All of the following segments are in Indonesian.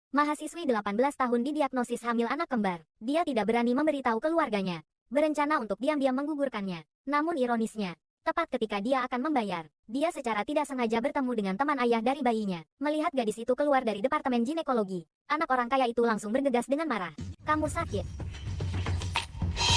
Mahasiswi 18 tahun didiagnosis hamil anak kembar. Dia tidak berani memberitahu keluarganya. Berencana untuk diam-diam menggugurkannya. Namun ironisnya, tepat ketika dia akan membayar, dia secara tidak sengaja bertemu dengan teman ayah dari bayinya. Melihat gadis itu keluar dari departemen ginekologi, anak orang kaya itu langsung bergegas dengan marah. "Kamu sakit?"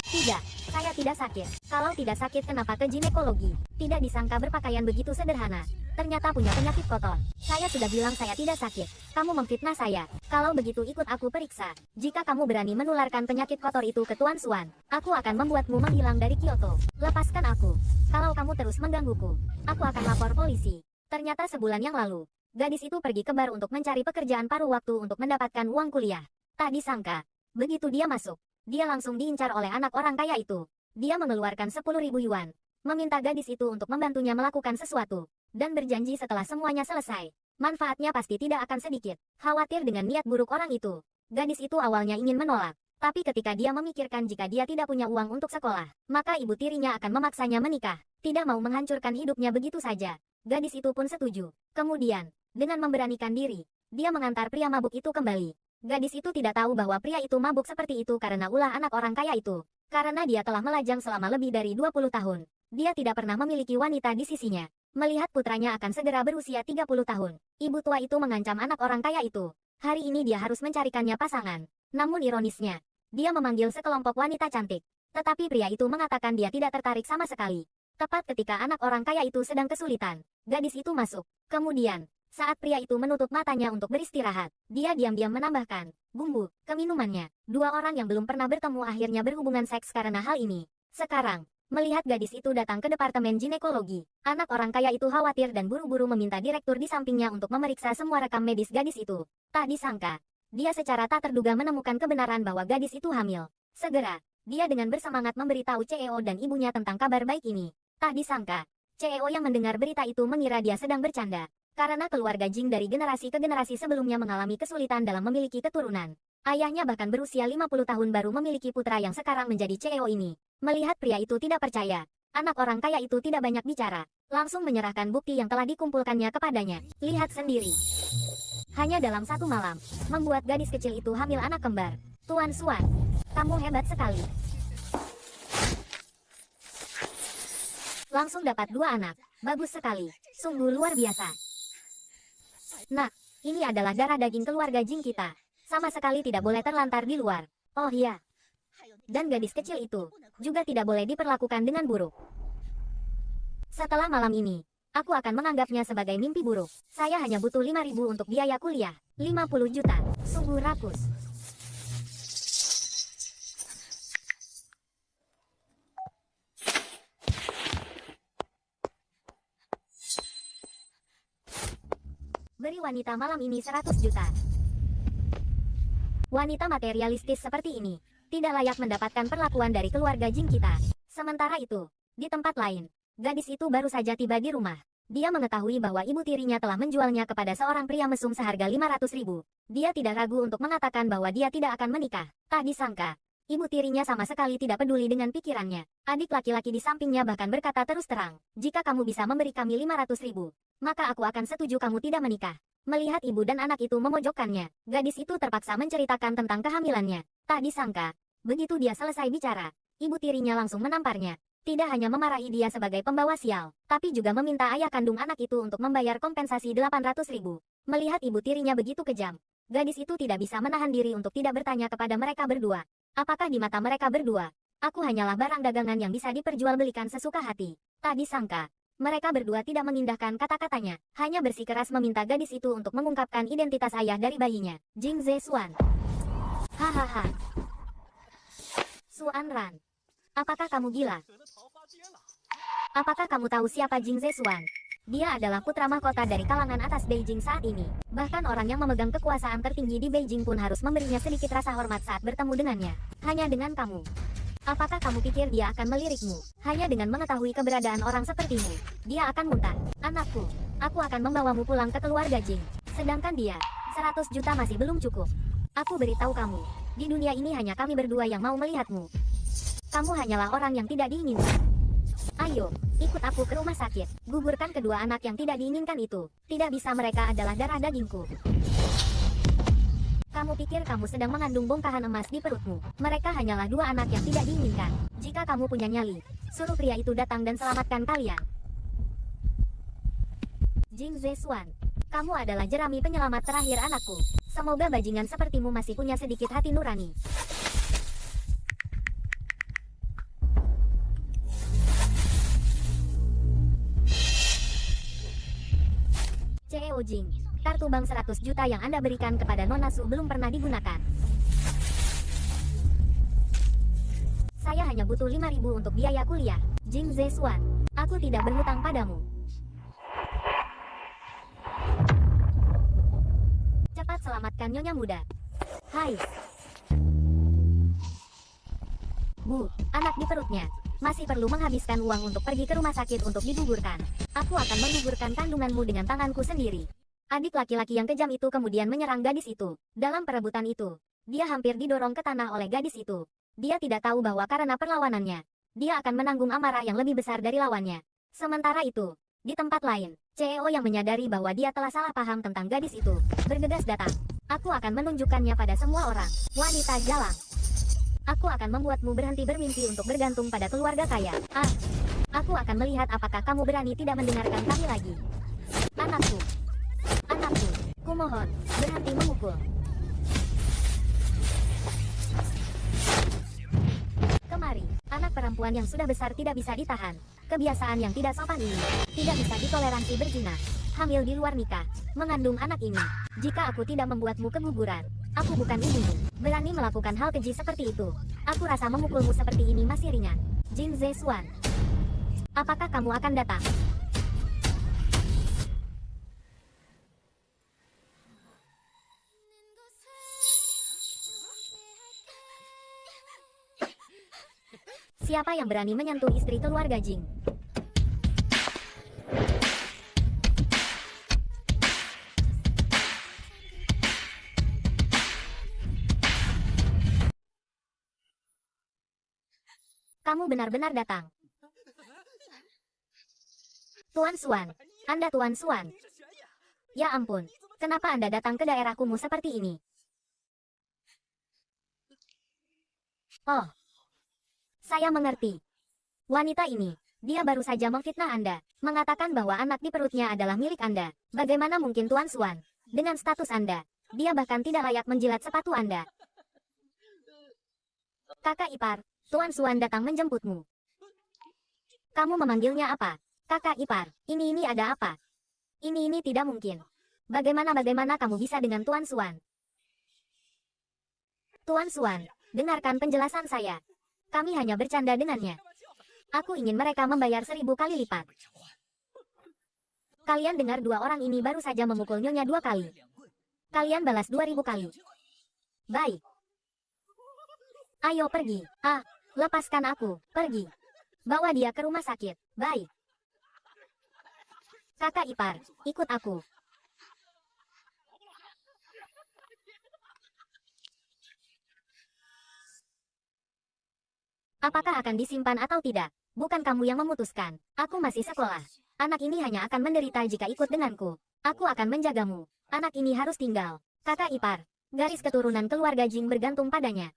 "Tidak, saya tidak sakit." "Kalau tidak sakit kenapa ke ginekologi?" Tidak disangka berpakaian begitu sederhana. Ternyata punya penyakit kotor. "Saya sudah bilang saya tidak sakit. Kamu memfitnah saya. Kalau begitu ikut aku periksa. Jika kamu berani menularkan penyakit kotor itu ke Tuan Suan, aku akan membuatmu menghilang dari Kyoto. Lepaskan aku. Kalau kamu terus menggangguku, aku akan lapor polisi." Ternyata sebulan yang lalu, gadis itu pergi ke bar untuk mencari pekerjaan paruh waktu untuk mendapatkan uang kuliah. Tak disangka, begitu dia masuk, dia langsung diincar oleh anak orang kaya itu. Dia mengeluarkan 10.000 yuan, meminta gadis itu untuk membantunya melakukan sesuatu, dan berjanji setelah semuanya selesai, manfaatnya pasti tidak akan sedikit. Khawatir dengan niat buruk orang itu, gadis itu awalnya ingin menolak. Tapi ketika dia memikirkan jika dia tidak punya uang untuk sekolah, maka ibu tirinya akan memaksanya menikah. Tidak mau menghancurkan hidupnya begitu saja, gadis itu pun setuju. Kemudian, dengan memberanikan diri, dia mengantar pria mabuk itu kembali. Gadis itu tidak tahu bahwa pria itu mabuk seperti itu karena ulah anak orang kaya itu. Karena dia telah melajang selama lebih dari 20 tahun. Dia tidak pernah memiliki wanita di sisinya. Melihat putranya akan segera berusia 30 tahun, ibu tua itu mengancam anak orang kaya itu. Hari ini dia harus mencarikannya pasangan. Namun ironisnya, dia memanggil sekelompok wanita cantik. Tetapi pria itu mengatakan dia tidak tertarik sama sekali. Tepat ketika anak orang kaya itu sedang kesulitan, gadis itu masuk. Kemudian, saat pria itu menutup matanya untuk beristirahat, dia diam-diam menambahkan bumbu ke minumannya. Dua orang yang belum pernah bertemu akhirnya berhubungan seks karena hal ini. Sekarang, melihat gadis itu datang ke departemen ginekologi, anak orang kaya itu khawatir dan buru-buru meminta direktur di sampingnya untuk memeriksa semua rekam medis gadis itu. Tak disangka, dia secara tak terduga menemukan kebenaran bahwa gadis itu hamil. Segera, dia dengan bersemangat memberitahu CEO dan ibunya tentang kabar baik ini. Tak disangka, CEO yang mendengar berita itu mengira dia sedang bercanda. Karena keluarga Jing dari generasi ke generasi sebelumnya mengalami kesulitan dalam memiliki keturunan. Ayahnya bahkan berusia 50 tahun baru memiliki putra yang sekarang menjadi CEO ini. Melihat pria itu tidak percaya, anak orang kaya itu tidak banyak bicara, langsung menyerahkan bukti yang telah dikumpulkannya kepadanya. "Lihat sendiri. Hanya dalam satu malam, membuat gadis kecil itu hamil anak kembar. Tuan Suan, kamu hebat sekali. Langsung dapat 2 anak. Bagus sekali. Sungguh luar biasa. Nah, ini adalah darah daging keluarga Jing kita. Sama sekali tidak boleh terlantar di luar. Oh iya. Dan gadis kecil itu juga tidak boleh diperlakukan dengan buruk. Setelah malam ini, aku akan menganggapnya sebagai mimpi buruk. Saya hanya butuh 5.000 untuk biaya kuliah. 50 juta. Sungguh rakus. Beri wanita malam ini 100 juta. Wanita materialistis seperti ini tidak layak mendapatkan perlakuan dari keluarga Jing kita. Sementara itu, di tempat lain, gadis itu baru saja tiba di rumah. Dia mengetahui bahwa ibu tirinya telah menjualnya kepada seorang pria mesum seharga 500.000. Dia tidak ragu untuk mengatakan bahwa dia tidak akan menikah. Tak disangka, ibu tirinya sama sekali tidak peduli dengan pikirannya. Adik laki-laki di sampingnya bahkan berkata terus terang, "Jika kamu bisa memberi kami 500.000, maka aku akan setuju kamu tidak menikah." Melihat ibu dan anak itu memojokkannya, gadis itu terpaksa menceritakan tentang kehamilannya. Tak disangka, begitu dia selesai bicara, ibu tirinya langsung menamparnya. Tidak hanya memarahi dia sebagai pembawa sial, tapi juga meminta ayah kandung anak itu untuk membayar kompensasi 800.000. Melihat ibu tirinya begitu kejam, gadis itu tidak bisa menahan diri untuk tidak bertanya kepada mereka berdua. Apakah di mata mereka berdua, aku hanyalah barang dagangan yang bisa diperjualbelikan sesuka hati? Tak disangka, mereka berdua tidak mengindahkan kata-katanya, hanya bersikeras meminta gadis itu untuk mengungkapkan identitas ayah dari bayinya, Jing Ze Xuan. Hahaha. Xuan Ran. Apakah kamu gila? Apakah kamu tahu siapa Jing Ze Xuan? Dia adalah putra mahkota dari kalangan atas Beijing saat ini. Bahkan orang yang memegang kekuasaan tertinggi di Beijing pun harus memberinya sedikit rasa hormat saat bertemu dengannya. Hanya dengan kamu. Apakah kamu pikir dia akan melirikmu? Hanya dengan mengetahui keberadaan orang sepertimu, dia akan muntah. Anakku, aku akan membawamu pulang ke keluarga Jing. Sedangkan dia, 100 juta masih belum cukup. Aku beritahu kamu, di dunia ini hanya kami berdua yang mau melihatmu. Kamu hanyalah orang yang tidak diinginkan. Ayo, ikut aku ke rumah sakit. Gugurkan kedua anak yang tidak diinginkan itu. Tidak bisa, mereka adalah darah dagingku. Kamu pikir kamu sedang mengandung bongkahan emas di perutmu. Mereka hanyalah dua anak yang tidak diinginkan. Jika kamu punya nyali, suruh pria itu datang dan selamatkan kalian. Jing Zesuan, kamu adalah jerami penyelamat terakhir anakku. Semoga bajingan sepertimu masih punya sedikit hati nurani. CEO Jing, kartu bank 100 juta yang Anda berikan kepada Nona Su belum pernah digunakan. Saya hanya butuh 5.000 untuk biaya kuliah. Jing Zesuan, aku tidak berhutang padamu. Cepat selamatkan Nyonya muda. Hai. Bu, anak di perutnya. Masih perlu menghabiskan uang untuk pergi ke rumah sakit untuk digugurkan. Aku akan menggugurkan kandunganmu dengan tanganku sendiri. Adik laki-laki yang kejam itu kemudian menyerang gadis itu. Dalam perebutan itu, dia hampir didorong ke tanah oleh gadis itu. Dia tidak tahu bahwa karena perlawanannya, dia akan menanggung amarah yang lebih besar dari lawannya. Sementara itu, di tempat lain, CEO yang menyadari bahwa dia telah salah paham tentang gadis itu, bergegas datang. Aku akan menunjukkannya pada semua orang. Wanita jalang. Aku akan membuatmu berhenti bermimpi untuk bergantung pada keluarga kaya. Aku akan melihat apakah kamu berani tidak mendengarkan kami lagi. Anakku. Anakku. Kumohon, berhenti memukul. Kemari, anak perempuan yang sudah besar tidak bisa ditahan. Kebiasaan yang tidak sopan ini tidak bisa ditoleransi berzina. Hamil di luar nikah, mengandung anak ini. Jika aku tidak membuatmu keguguran, aku bukan ibumu. Berani melakukan hal keji seperti itu. Aku rasa memukulmu seperti ini masih ringan. Jing Zesuan, apakah kamu akan datang? Siapa yang berani menyentuh istri keluarga Jing? Kamu benar-benar datang. Tuan Suan, Anda Tuan Suan. Ya ampun, kenapa Anda datang ke daerah kumuh seperti ini? Oh, saya mengerti. Wanita ini, dia baru saja memfitnah Anda, mengatakan bahwa anak di perutnya adalah milik Anda. Bagaimana mungkin Tuan Suan? Dengan status Anda, dia bahkan tidak layak menjilat sepatu Anda. Kakak ipar, Tuan Suan datang menjemputmu. Kamu memanggilnya apa? Kakak ipar, ini ada apa? Ini tidak mungkin. Bagaimana kamu bisa dengan Tuan Suan? Tuan Suan, dengarkan penjelasan saya. Kami hanya bercanda dengannya. Aku ingin mereka membayar 1000 kali lipat. Kalian dengar dua orang ini baru saja memukul Nyonya 2 kali. Kalian balas 2000 kali. Baik. Ayo pergi. Lepaskan aku. Pergi. Bawa dia ke rumah sakit. Baik. Kakak ipar, ikut aku. Apakah akan disimpan atau tidak? Bukan kamu yang memutuskan. Aku masih sekolah. Anak ini hanya akan menderita jika ikut denganku. Aku akan menjagamu. Anak ini harus tinggal. Kakak ipar, garis keturunan keluarga Jing bergantung padanya.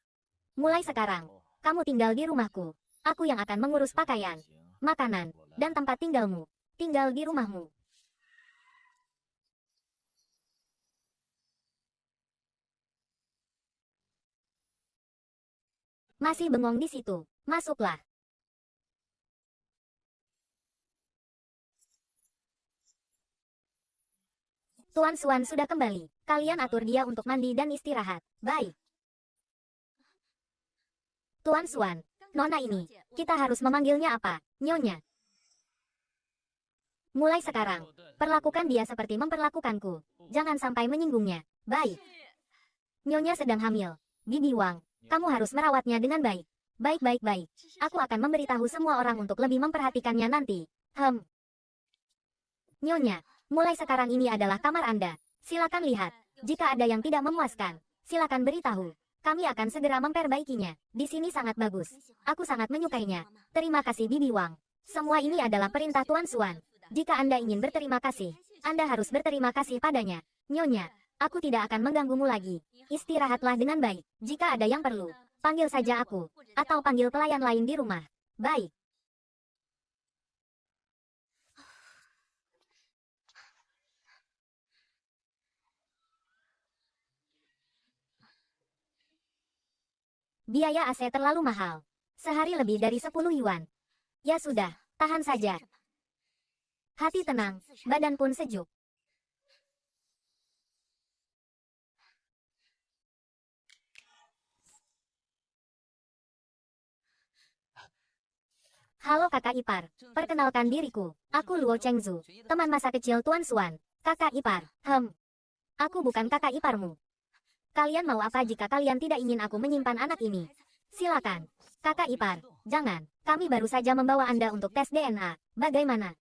Mulai sekarang, kamu tinggal di rumahku. Aku yang akan mengurus pakaian, makanan, dan tempat tinggalmu. Tinggal di rumahmu. Masih bengong di situ. Masuklah. Tuan Suan sudah kembali. Kalian atur dia untuk mandi dan istirahat. Baik. Tuan Suan, Nona ini, kita harus memanggilnya apa? Nyonya. Mulai sekarang, perlakukan dia seperti memperlakukanku. Jangan sampai menyinggungnya. Baik. Nyonya sedang hamil. Bibi Wang, kamu harus merawatnya dengan baik. Baik. Aku akan memberitahu semua orang untuk lebih memperhatikannya nanti. Nyonya, mulai sekarang ini adalah kamar Anda. Silakan lihat. Jika ada yang tidak memuaskan, silakan beritahu. Kami akan segera memperbaikinya. Di sini sangat bagus. Aku sangat menyukainya. Terima kasih Bibi Wang. Semua ini adalah perintah Tuan Suan. Jika Anda ingin berterima kasih, Anda harus berterima kasih padanya. Nyonya, Aku tidak akan mengganggumu lagi. Istirahatlah dengan baik. Jika ada yang perlu, panggil saja aku. Atau panggil pelayan lain di rumah. Baik. Biaya AC terlalu mahal. Sehari lebih dari 10 yuan. Ya sudah, tahan saja. Hati tenang, badan pun sejuk. Halo kakak ipar, perkenalkan diriku. Aku Luo Chengzu, teman masa kecil Tuan Xuan. Kakak ipar, aku bukan kakak iparmu. Kalian mau apa jika kalian tidak ingin aku menyimpan anak ini? Silakan. Kakak ipar, jangan. Kami baru saja membawa Anda untuk tes DNA. Bagaimana?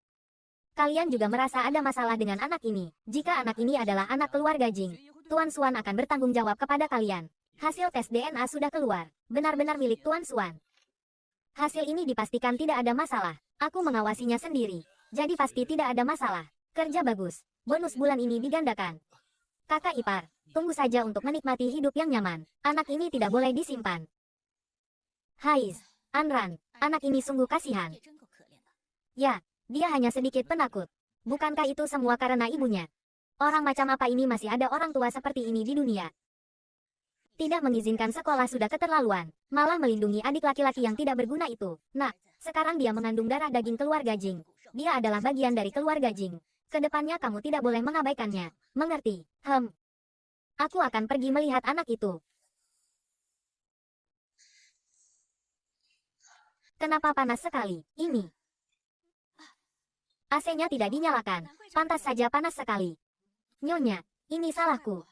Kalian juga merasa ada masalah dengan anak ini. Jika anak ini adalah anak keluarga Jing, Tuan Xuan akan bertanggung jawab kepada kalian. Hasil tes DNA sudah keluar. Benar-benar milik Tuan Xuan. Hasil ini dipastikan tidak ada masalah. Aku mengawasinya sendiri. Jadi pasti tidak ada masalah. Kerja bagus. Bonus bulan ini digandakan. Kakak ipar, tunggu saja untuk menikmati hidup yang nyaman. Anak ini tidak boleh disimpan. Hais, Anran, anak ini sungguh kasihan. Ya, dia hanya sedikit penakut. Bukankah itu semua karena ibunya? Orang macam apa ini masih ada orang tua seperti ini di dunia? Tidak mengizinkan sekolah sudah keterlaluan, malah melindungi adik laki-laki yang tidak berguna itu. Nah, sekarang dia mengandung darah daging keluarga Jing. Dia adalah bagian dari keluarga Jing. Kedepannya kamu tidak boleh mengabaikannya. Mengerti? Aku akan pergi melihat anak itu. Kenapa panas sekali? Ini. AC-nya tidak dinyalakan. Pantas saja panas sekali. Nyonya, ini salahku.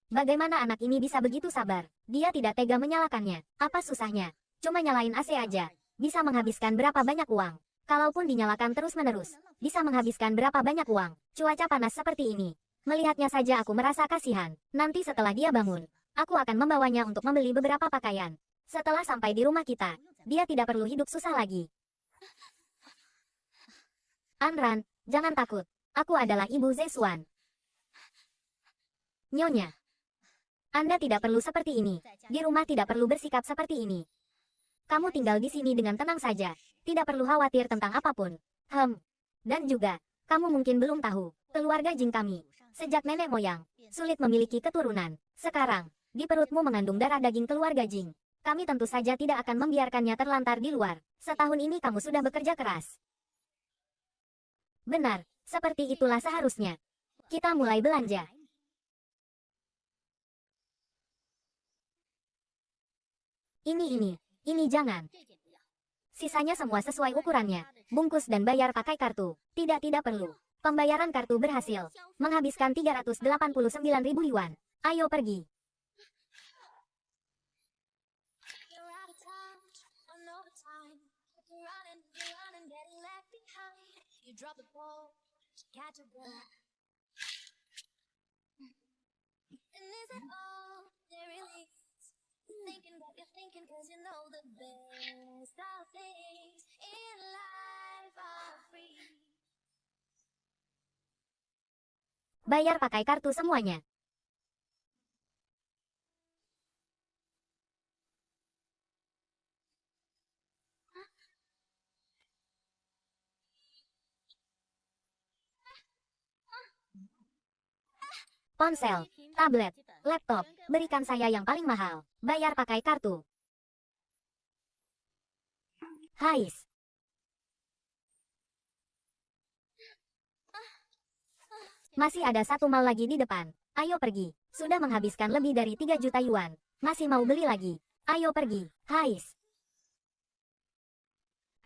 Bagaimana anak ini bisa begitu sabar? Dia tidak tega menyalakannya. Apa susahnya? Cuma nyalain AC aja. Bisa menghabiskan berapa banyak uang? Kalaupun dinyalakan terus-menerus, bisa menghabiskan berapa banyak uang? Cuaca panas seperti ini. Melihatnya saja aku merasa kasihan. Nanti setelah dia bangun, aku akan membawanya untuk membeli beberapa pakaian. Setelah sampai di rumah kita, dia tidak perlu hidup susah lagi. Anran, jangan takut. Aku adalah ibu Zesuan. Nyonya, Anda tidak perlu seperti ini. Di rumah tidak perlu bersikap seperti ini. Kamu tinggal di sini dengan tenang saja. Tidak perlu khawatir tentang apapun. Dan juga, kamu mungkin belum tahu, keluarga Jing kami, sejak nenek moyang, sulit memiliki keturunan. Sekarang, di perutmu mengandung darah daging keluarga Jing. Kami tentu saja tidak akan membiarkannya terlantar di luar. Setahun ini kamu sudah bekerja keras. Benar, seperti itulah seharusnya. Kita mulai belanja. Ini jangan. Sisanya semua sesuai ukurannya. Bungkus dan bayar pakai kartu. Tidak perlu. Pembayaran kartu berhasil. Menghabiskan 389.000 yuan. Ayo pergi. Bayar pakai kartu semuanya. Ponsel, tablet, laptop, berikan saya yang paling mahal. Bayar pakai kartu. Hais. Masih ada satu mal lagi di depan. Ayo pergi. Sudah menghabiskan lebih dari 3 juta yuan. Masih mau beli lagi. Ayo pergi. Hais.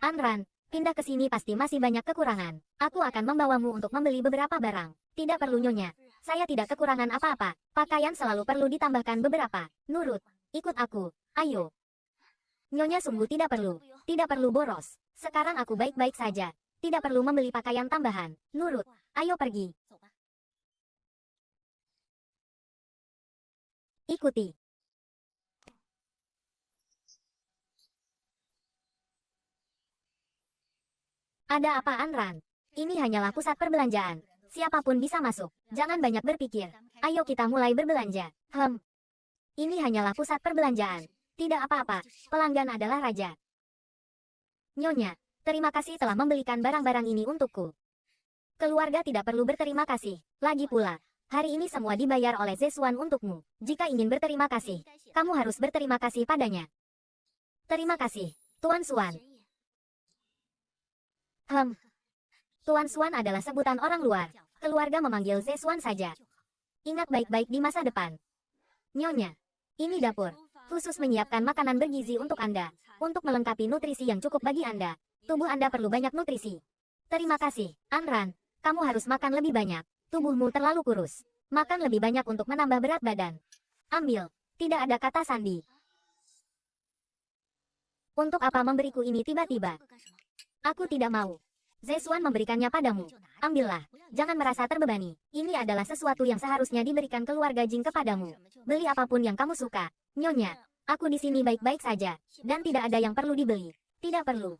Anran, pindah ke sini pasti masih banyak kekurangan. Aku akan membawamu untuk membeli beberapa barang. Tidak perlu nyonya. Saya tidak kekurangan apa-apa. Pakaian selalu perlu ditambahkan beberapa. Nurut. Ikut aku. Ayo. Nyonya sungguh tidak perlu. Tidak perlu boros. Sekarang aku baik-baik saja. Tidak perlu membeli pakaian tambahan. Nurut. Ayo pergi. Ikuti. Ada apaan, Ran? Ini hanyalah pusat perbelanjaan. Siapapun bisa masuk. Jangan banyak berpikir. Ayo kita mulai berbelanja. Ini hanyalah pusat perbelanjaan. Tidak apa-apa. Pelanggan adalah raja. Nyonya, terima kasih telah membelikan barang-barang ini untukku. Keluarga tidak perlu berterima kasih. Lagi pula, hari ini semua dibayar oleh Zesuan untukmu. Jika ingin berterima kasih, kamu harus berterima kasih padanya. Terima kasih, Tuan Suan. Tuan Suan adalah sebutan orang luar. Keluarga memanggil Zesuan saja. Ingat baik-baik di masa depan. Nyonya, ini dapur. Khusus menyiapkan makanan bergizi untuk Anda. Untuk melengkapi nutrisi yang cukup bagi Anda. Tubuh Anda perlu banyak nutrisi. Terima kasih, Anran. Kamu harus makan lebih banyak. Tubuhmu terlalu kurus. Makan lebih banyak untuk menambah berat badan. Ambil. Tidak ada kata sandi. Untuk apa memberiku ini tiba-tiba? Aku tidak mau. Zesuan memberikannya padamu. Ambillah. Jangan merasa terbebani. Ini adalah sesuatu yang seharusnya diberikan keluarga Jing kepadamu. Beli apapun yang kamu suka. Nyonya, aku di sini baik-baik saja. Dan tidak ada yang perlu dibeli. Tidak perlu.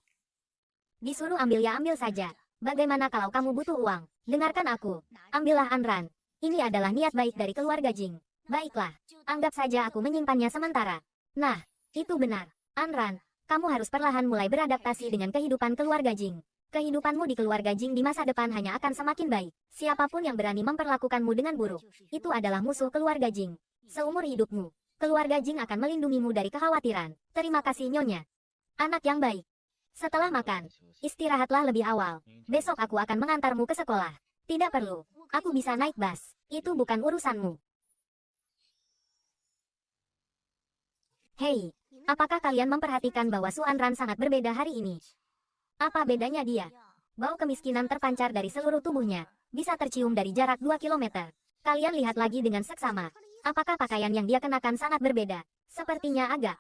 Disuruh ambil ya ambil saja. Bagaimana kalau kamu butuh uang? Dengarkan aku. Ambillah Anran. Ini adalah niat baik dari keluarga Jing. Baiklah. Anggap saja aku menyimpannya sementara. Nah, itu benar. Anran, kamu harus perlahan mulai beradaptasi dengan kehidupan keluarga Jing. Kehidupanmu di keluarga Jing di masa depan hanya akan semakin baik. Siapapun yang berani memperlakukanmu dengan buruk, itu adalah musuh keluarga Jing. Seumur hidupmu, keluarga Jing akan melindungimu dari kekhawatiran. Terima kasih Nyonya. Anak yang baik. Setelah makan, istirahatlah lebih awal. Besok aku akan mengantarmu ke sekolah. Tidak perlu. Aku bisa naik bus. Itu bukan urusanmu. Hei, apakah kalian memperhatikan bahwa Suan Ran sangat berbeda hari ini? Apa bedanya dia? Bau kemiskinan terpancar dari seluruh tubuhnya. Bisa tercium dari jarak 2 kilometer. Kalian lihat lagi dengan seksama. Apakah pakaian yang dia kenakan sangat berbeda? Sepertinya agak.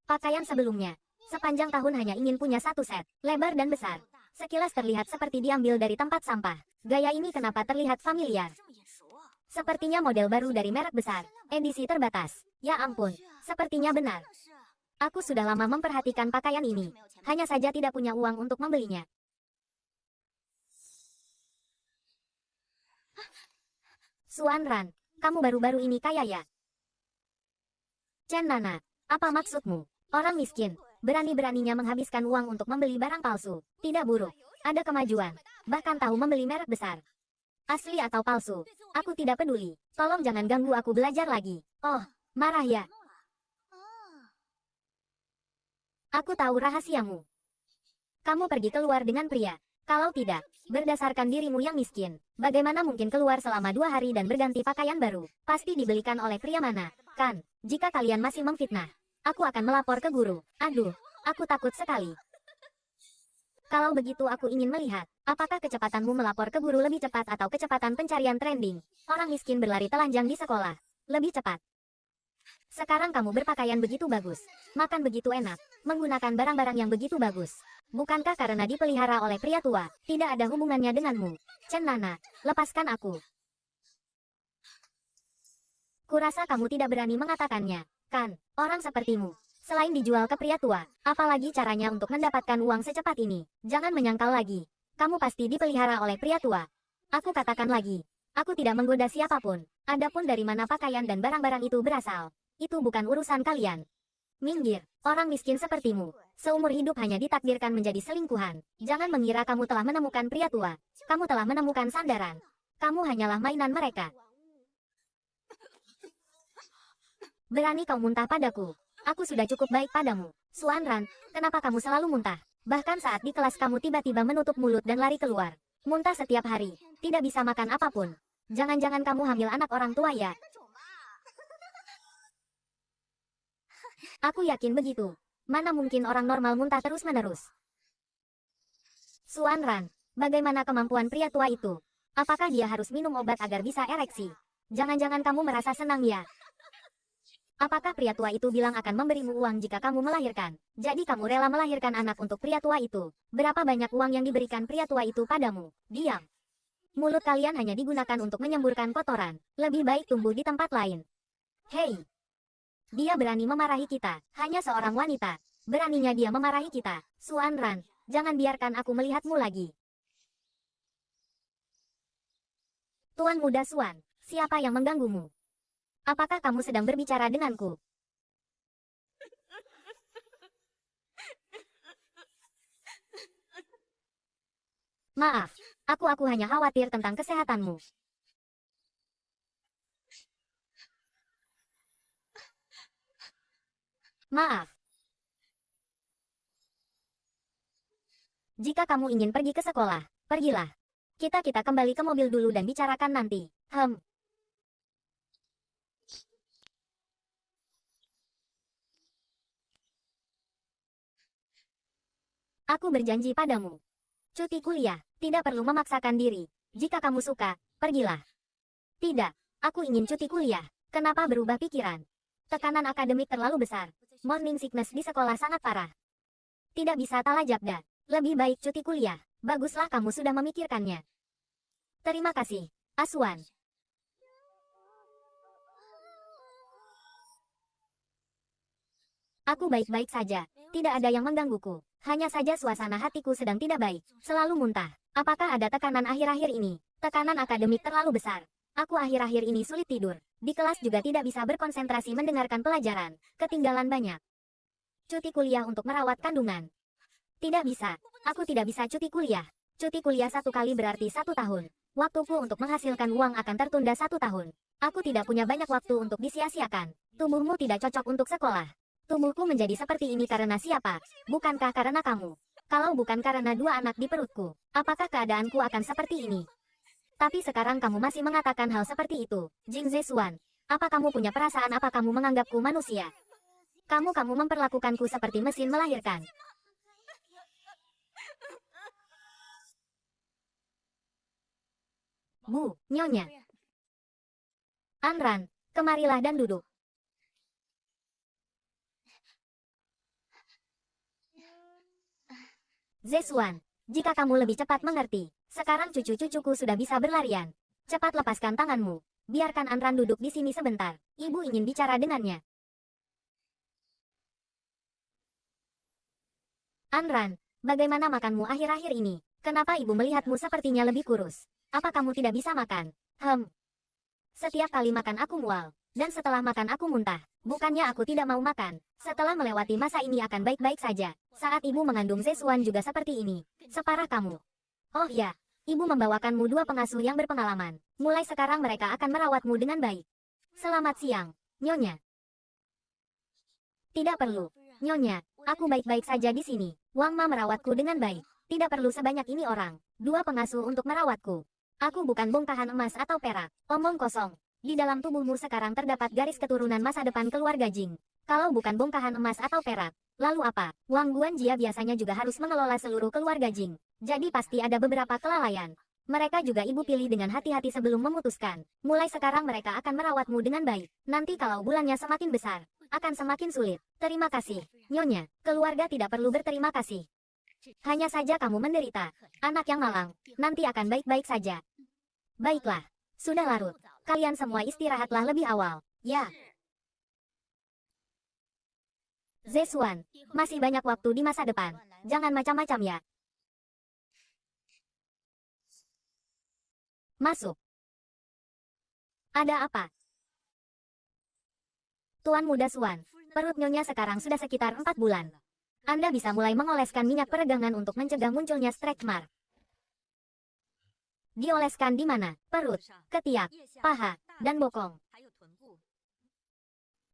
Pakaian sebelumnya. Sepanjang tahun hanya ingin punya satu set. Lebar dan besar. Sekilas terlihat seperti diambil dari tempat sampah. Gaya ini kenapa terlihat familiar? Sepertinya model baru dari merek besar. Edisi terbatas. Ya ampun. Sepertinya benar. Aku sudah lama memperhatikan pakaian ini. Hanya saja tidak punya uang untuk membelinya. Suan Ran, kamu baru-baru ini kaya ya? Chen Nana, apa maksudmu? Orang miskin, berani-beraninya menghabiskan uang untuk membeli barang palsu. Tidak buruk. Ada kemajuan. Bahkan tahu membeli merek besar. Asli atau palsu, aku tidak peduli. Tolong jangan ganggu aku belajar lagi. Oh, marah ya? Aku tahu rahasiamu. Kamu pergi keluar dengan pria. Kalau tidak, berdasarkan dirimu yang miskin, bagaimana mungkin keluar selama 2 hari dan berganti pakaian baru? Pasti dibelikan oleh pria mana, kan? Jika kalian masih memfitnah, aku akan melapor ke guru. Aduh, aku takut sekali. Kalau begitu aku ingin melihat, apakah kecepatanmu melapor ke guru lebih cepat atau kecepatan pencarian trending? Orang miskin berlari telanjang di sekolah. Lebih cepat. Sekarang kamu berpakaian begitu bagus, makan begitu enak, menggunakan barang-barang yang begitu bagus. Bukankah karena dipelihara oleh pria tua, tidak ada hubungannya denganmu? Chen Nana, lepaskan aku. Kurasa kamu tidak berani mengatakannya, kan? Orang sepertimu, selain dijual ke pria tua, apalagi caranya untuk mendapatkan uang secepat ini? Jangan menyangkal lagi. Kamu pasti dipelihara oleh pria tua. Aku katakan lagi, aku tidak menggoda siapapun. Adapun dari mana pakaian dan barang-barang itu berasal, itu bukan urusan kalian. Minggir, orang miskin sepertimu. Seumur hidup hanya ditakdirkan menjadi selingkuhan. Jangan mengira kamu telah menemukan pria tua. Kamu telah menemukan sandaran. Kamu hanyalah mainan mereka. Berani kau muntah padaku. Aku sudah cukup baik padamu. Suan Ran, kenapa kamu selalu muntah? Bahkan saat di kelas kamu tiba-tiba menutup mulut dan lari keluar. Muntah setiap hari. Tidak bisa makan apapun. Jangan-jangan kamu hamil anak orang tua ya? Aku yakin begitu. Mana mungkin orang normal muntah terus-menerus? Suan Ran, bagaimana kemampuan pria tua itu? Apakah dia harus minum obat agar bisa ereksi? Jangan-jangan kamu merasa senang ya? Apakah pria tua itu bilang akan memberimu uang jika kamu melahirkan? Jadi kamu rela melahirkan anak untuk pria tua itu? Berapa banyak uang yang diberikan pria tua itu padamu? Diam. Mulut kalian hanya digunakan untuk menyemburkan kotoran. Lebih baik tumbuh di tempat lain. Hei! Dia berani memarahi kita. Hanya seorang wanita. Beraninya dia memarahi kita. Suan Ran, jangan biarkan aku melihatmu lagi. Tuan Muda Suan, siapa yang mengganggumu? Apakah kamu sedang berbicara denganku? Maaf, aku hanya khawatir tentang kesehatanmu. Maaf. Jika kamu ingin pergi ke sekolah, pergilah. Kita kembali ke mobil dulu dan bicarakan nanti. Aku berjanji padamu. Cuti kuliah, tidak perlu memaksakan diri. Jika kamu suka, pergilah. Tidak, aku ingin cuti kuliah. Kenapa berubah pikiran? Tekanan akademik terlalu besar. Morning sickness di sekolah sangat parah. Tidak bisa talajabda. Lebih baik cuti kuliah. Baguslah kamu sudah memikirkannya. Terima kasih, Asuan. Aku baik-baik saja. Tidak ada yang menggangguku. Hanya saja suasana hatiku sedang tidak baik. Selalu muntah. Apakah ada tekanan akhir-akhir ini? Tekanan akademik terlalu besar. Aku akhir-akhir ini sulit tidur. Di kelas juga tidak bisa berkonsentrasi mendengarkan pelajaran. Ketinggalan banyak. Cuti kuliah untuk merawat kandungan. Tidak bisa. Aku tidak bisa cuti kuliah. Cuti kuliah 1 kali berarti 1 tahun. Waktuku untuk menghasilkan uang akan tertunda 1 tahun. Aku tidak punya banyak waktu untuk disia-siakan. Tubuhmu tidak cocok untuk sekolah. Tubuhku menjadi seperti ini karena siapa? Bukankah karena kamu? Kalau bukan karena 2 anak di perutku, apakah keadaanku akan seperti ini? Tapi sekarang kamu masih mengatakan hal seperti itu. Jing Zesuan, apa kamu punya perasaan? Apa kamu menganggapku manusia? Kamu memperlakukanku seperti mesin melahirkan. Bu, Nyonya. Anran, kemarilah dan duduk. Zesuan, jika kamu lebih cepat mengerti, sekarang cucu-cucuku sudah bisa berlarian. Cepat lepaskan tanganmu. Biarkan Anran duduk di sini sebentar. Ibu ingin bicara dengannya. Anran, bagaimana makanmu akhir-akhir ini? Kenapa ibu melihatmu sepertinya lebih kurus? Apa kamu tidak bisa makan? Setiap kali makan aku mual. Dan setelah makan aku muntah. Bukannya aku tidak mau makan. Setelah melewati masa ini akan baik-baik saja. Saat ibu mengandung Zesuan juga seperti ini. Separah kamu. Oh ya, ibu membawakanmu 2 pengasuh yang berpengalaman. Mulai sekarang mereka akan merawatmu dengan baik. Selamat siang, Nyonya. Tidak perlu, Nyonya. Aku baik-baik saja di sini. Wang Ma merawatku dengan baik. Tidak perlu sebanyak ini orang. 2 pengasuh untuk merawatku. Aku bukan bongkahan emas atau perak. Omong kosong. Di dalam tubuhmu sekarang terdapat garis keturunan masa depan keluarga Jing. Kalau bukan bongkahan emas atau perak, lalu apa? Wang Guanjia biasanya juga harus mengelola seluruh keluarga Jing. Jadi pasti ada beberapa kelalaian. Mereka juga ibu pilih dengan hati-hati sebelum memutuskan. Mulai sekarang mereka akan merawatmu dengan baik. Nanti kalau bulannya semakin besar, akan semakin sulit. Terima kasih, Nyonya. Keluarga tidak perlu berterima kasih. Hanya saja kamu menderita. Anak yang malang, nanti akan baik-baik saja. Baiklah. Sudah larut. Kalian semua istirahatlah lebih awal. Ya. Zesuan, masih banyak waktu di masa depan. Jangan macam-macam ya. Masuk. Ada apa? Tuan Muda Suan, perut Nyonya sekarang sudah sekitar 4 bulan. Anda bisa mulai mengoleskan minyak peregangan untuk mencegah munculnya stretch mark. Dioleskan di mana? Perut, ketiak, paha, dan bokong.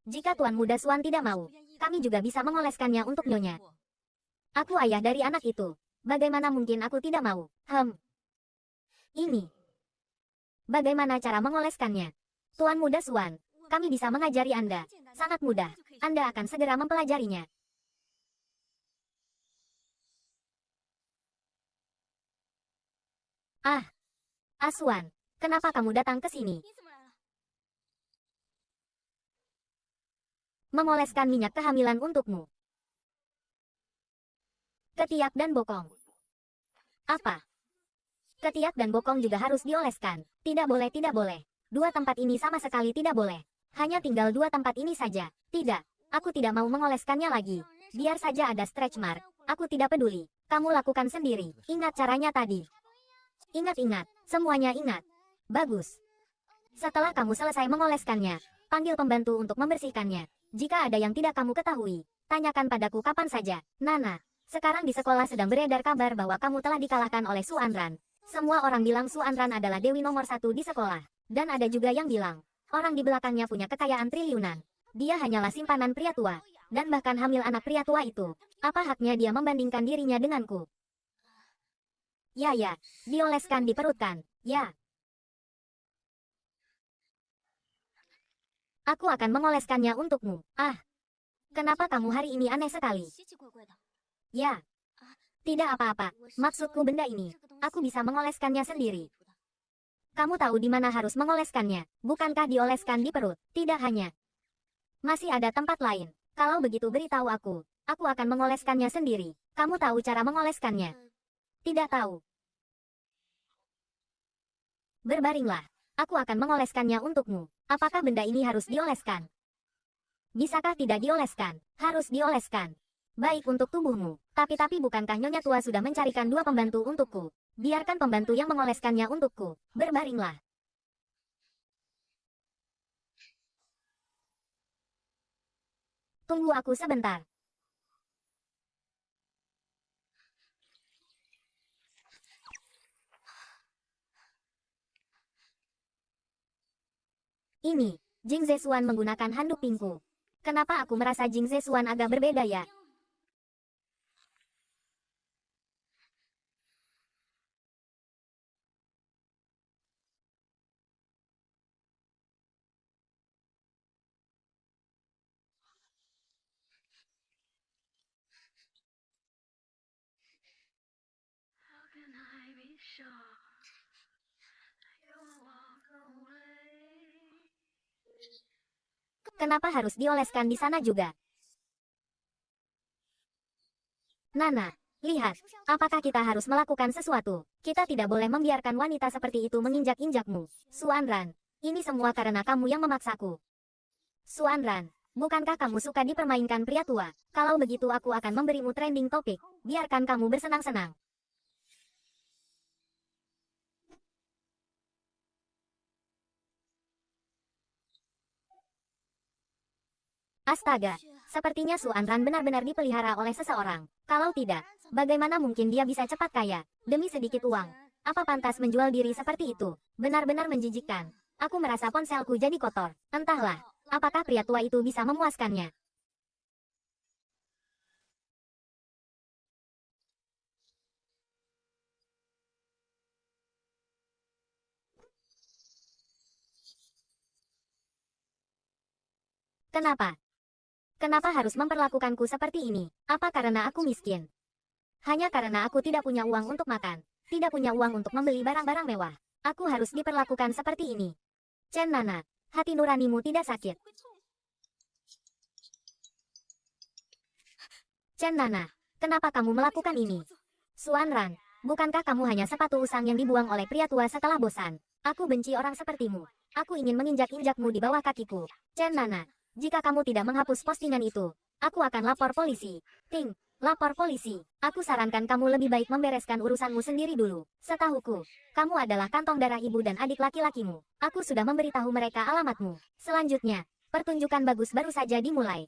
Jika Tuan Muda Suan tidak mau, kami juga bisa mengoleskannya untuk Nyonya. Aku ayah dari anak itu. Bagaimana mungkin aku tidak mau? Ini. Bagaimana cara mengoleskannya? Tuan Muda Suan, kami bisa mengajari Anda. Sangat mudah. Anda akan segera mempelajarinya. Asuan, kenapa kamu datang ke sini? Mengoleskan minyak kehamilan untukmu. Ketiak dan bokong. Apa? Ketiak dan bokong juga harus dioleskan. Tidak boleh, tidak boleh. 2 tempat ini sama sekali tidak boleh. Hanya tinggal 2 tempat ini saja. Tidak, aku tidak mau mengoleskannya lagi. Biar saja ada stretch mark. Aku tidak peduli. Kamu lakukan sendiri. Ingat caranya tadi. Ingat-ingat. Semuanya ingat. Bagus. Setelah kamu selesai mengoleskannya, panggil pembantu untuk membersihkannya. Jika ada yang tidak kamu ketahui, tanyakan padaku kapan saja. Nana, sekarang di sekolah sedang beredar kabar bahwa kamu telah dikalahkan oleh Su Anran. Semua orang bilang Su Anran adalah dewi nomor 1 di sekolah. Dan ada juga yang bilang, orang di belakangnya punya kekayaan triliunan. Dia hanyalah simpanan pria tua. Dan bahkan hamil anak pria tua itu. Apa haknya dia membandingkan dirinya denganku? Ya, dioleskan di perut kan? Ya. Aku akan mengoleskannya untukmu. Ah, kenapa kamu hari ini aneh sekali? Ya, tidak apa-apa. Maksudku benda ini. Aku bisa mengoleskannya sendiri. Kamu tahu di mana harus mengoleskannya? Bukankah dioleskan di perut? Tidak hanya. Masih ada tempat lain. Kalau begitu beritahu aku akan mengoleskannya sendiri. Kamu tahu cara mengoleskannya? Tidak tahu. Berbaringlah. Aku akan mengoleskannya untukmu. Apakah benda ini harus dioleskan? Bisakah tidak dioleskan? Harus dioleskan. Baik untuk tubuhmu. Tapi bukankah Nyonya Tua sudah mencarikan 2 pembantu untukku? Biarkan pembantu yang mengoleskannya untukku. Berbaringlah. Tunggu aku sebentar. Ini, Jing Zesuan menggunakan handuk pingku. Kenapa aku merasa Jing Zesuan agak berbeda ya? Kenapa harus dioleskan di sana juga? Nana, lihat. Apakah kita harus melakukan sesuatu? Kita tidak boleh membiarkan wanita seperti itu menginjak-injakmu. Su Anran, ini semua karena kamu yang memaksaku. Su Anran, bukankah kamu suka dipermainkan pria tua? Kalau begitu aku akan memberimu trending topik. Biarkan kamu bersenang-senang. Astaga, sepertinya Su Anran benar-benar dipelihara oleh seseorang. Kalau tidak, bagaimana mungkin dia bisa cepat kaya? Demi sedikit uang. Apa pantas menjual diri seperti itu? Benar-benar menjijikkan. Aku merasa ponselku jadi kotor. Entahlah, apakah pria tua itu bisa memuaskannya? Kenapa? Kenapa harus memperlakukanku seperti ini? Apa karena aku miskin? Hanya karena aku tidak punya uang untuk makan. Tidak punya uang untuk membeli barang-barang mewah. Aku harus diperlakukan seperti ini. Chen Nana, hati nuranimu tidak sakit. Chen Nana, kenapa kamu melakukan ini? Su Anran, bukankah kamu hanya sepatu usang yang dibuang oleh pria tua setelah bosan? Aku benci orang sepertimu. Aku ingin menginjak-injakmu di bawah kakiku. Chen Nana, jika kamu tidak menghapus postingan itu, aku akan lapor polisi. Ting, lapor polisi. Aku sarankan kamu lebih baik membereskan urusanmu sendiri dulu. Setahuku, kamu adalah kantong darah ibu dan adik laki-lakimu. Aku sudah memberitahu mereka alamatmu. Selanjutnya, pertunjukan bagus baru saja dimulai.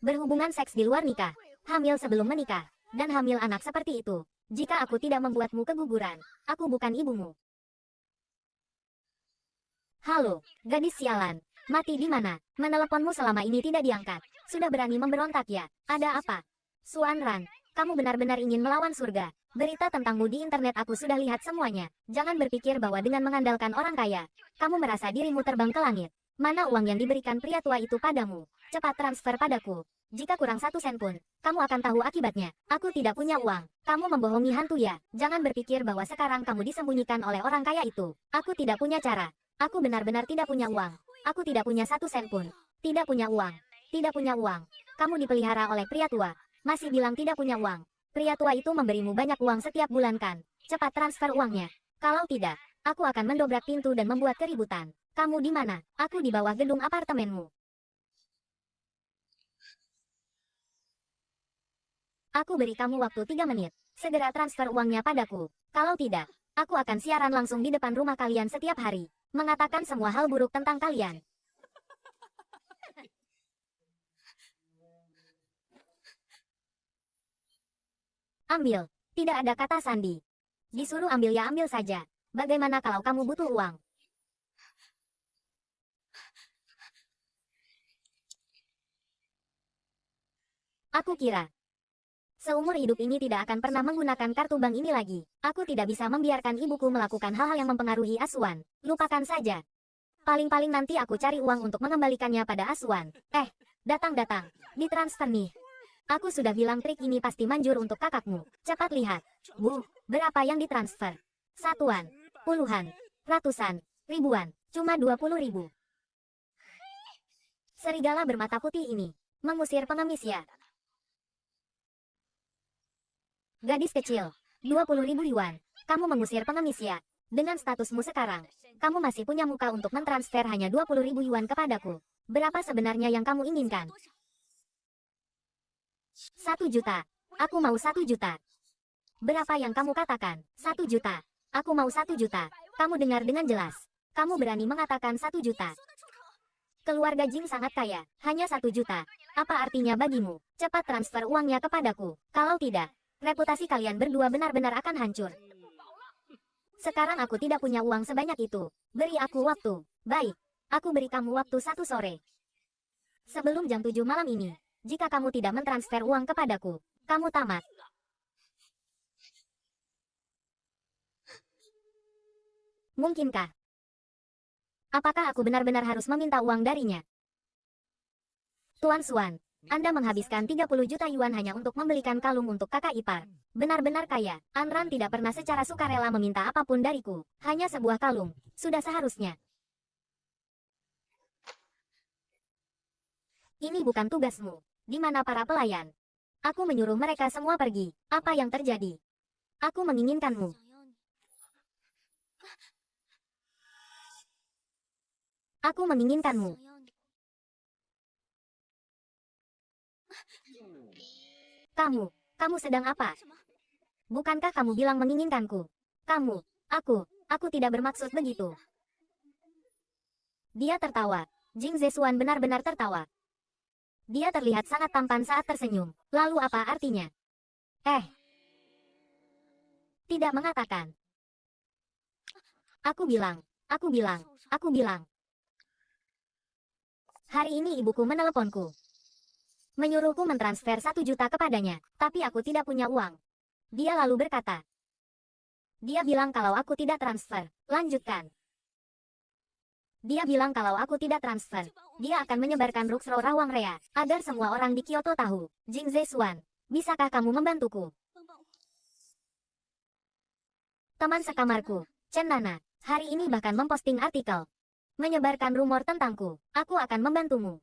Berhubungan seks di luar nikah, hamil sebelum menikah, dan hamil anak seperti itu. Jika aku tidak membuatmu keguguran, aku bukan ibumu. Halo, gadis sialan. Mati di mana? Meneleponmu selama ini tidak diangkat. Sudah berani memberontak ya? Ada apa? Su Anran, kamu benar-benar ingin melawan surga. Berita tentangmu di internet aku sudah lihat semuanya. Jangan berpikir bahwa dengan mengandalkan orang kaya, kamu merasa dirimu terbang ke langit. Mana uang yang diberikan pria tua itu padamu? Cepat transfer padaku. Jika kurang 1 sen pun, kamu akan tahu akibatnya. Aku tidak punya uang. Kamu membohongi hantu ya? Jangan berpikir bahwa sekarang kamu disembunyikan oleh orang kaya itu. Aku tidak punya cara. Aku benar-benar tidak punya uang. Aku tidak punya 1 sen pun. Tidak punya uang. Tidak punya uang. Kamu dipelihara oleh pria tua. Masih bilang tidak punya uang. Pria tua itu memberimu banyak uang setiap bulan kan? Cepat transfer uangnya. Kalau tidak, aku akan mendobrak pintu dan membuat keributan. Kamu di mana? Aku di bawah gedung apartemenmu. Aku beri kamu waktu 3 menit. Segera transfer uangnya padaku. Kalau tidak, aku akan siaran langsung di depan rumah kalian setiap hari. Mengatakan semua hal buruk tentang kalian. Ambil. Tidak ada kata sandi. Disuruh ambil ya ambil saja. Bagaimana kalau kamu butuh uang? Aku kira seumur hidup ini tidak akan pernah menggunakan kartu bank ini lagi. Aku tidak bisa membiarkan ibuku melakukan hal-hal yang mempengaruhi Asuan. Lupakan saja. Paling-paling nanti aku cari uang untuk mengembalikannya pada Asuan. Datang-datang. Ditransfer nih. Aku sudah bilang trik ini pasti manjur untuk kakakmu. Cepat lihat. Berapa yang ditransfer? Satuan, puluhan, ratusan, ribuan, cuma 20.000. Serigala bermata putih ini mengusir pengemis ya. Gadis kecil, 20.000 yuan. Kamu mengusir pengemis ya. Dengan statusmu sekarang, kamu masih punya muka untuk mentransfer hanya 20.000 yuan kepadaku. Berapa sebenarnya yang kamu inginkan? 1 juta. Aku mau 1 juta. Berapa yang kamu katakan? 1 juta. Aku mau 1 juta. Kamu dengar dengan jelas. Kamu berani mengatakan 1 juta. Keluarga Jing sangat kaya. Hanya 1 juta. Apa artinya bagimu? Cepat transfer uangnya kepadaku. Kalau tidak, reputasi kalian berdua benar-benar akan hancur. Sekarang aku tidak punya uang sebanyak itu. Beri aku waktu. Baik. Aku beri kamu waktu 1 sore. Sebelum jam 7 malam ini. Jika kamu tidak mentransfer uang kepadaku, kamu tamat. Mungkinkah? Apakah aku benar-benar harus meminta uang darinya? Tuan Xuan, Anda menghabiskan 30 juta yuan hanya untuk membelikan kalung untuk kakak ipar. Benar-benar kaya. Anran tidak pernah secara sukarela meminta apapun dariku. Hanya sebuah kalung. Sudah seharusnya. Ini bukan tugasmu. Di mana para pelayan? Aku menyuruh mereka semua pergi. Apa yang terjadi? Aku menginginkanmu. Aku menginginkanmu. Kamu sedang apa? Bukankah kamu bilang menginginkanku? Aku tidak bermaksud begitu. Dia tertawa. Jing Zesuan benar-benar tertawa. Dia terlihat sangat tampan saat tersenyum. Lalu apa artinya? Tidak mengatakan. Aku bilang. Hari ini ibuku meneleponku. Menyuruhku mentransfer 1 juta kepadanya, tapi aku tidak punya uang. Dia lalu berkata. Dia bilang kalau aku tidak transfer. Lanjutkan. Dia bilang kalau aku tidak transfer, dia akan menyebarkan Ruxro Rawang Rea, agar semua orang di Kyoto tahu. Jing Zesuan, bisakah kamu membantuku? Teman sekamarku, Chen Nana, hari ini bahkan memposting artikel. Menyebarkan rumor tentangku. Aku akan membantumu.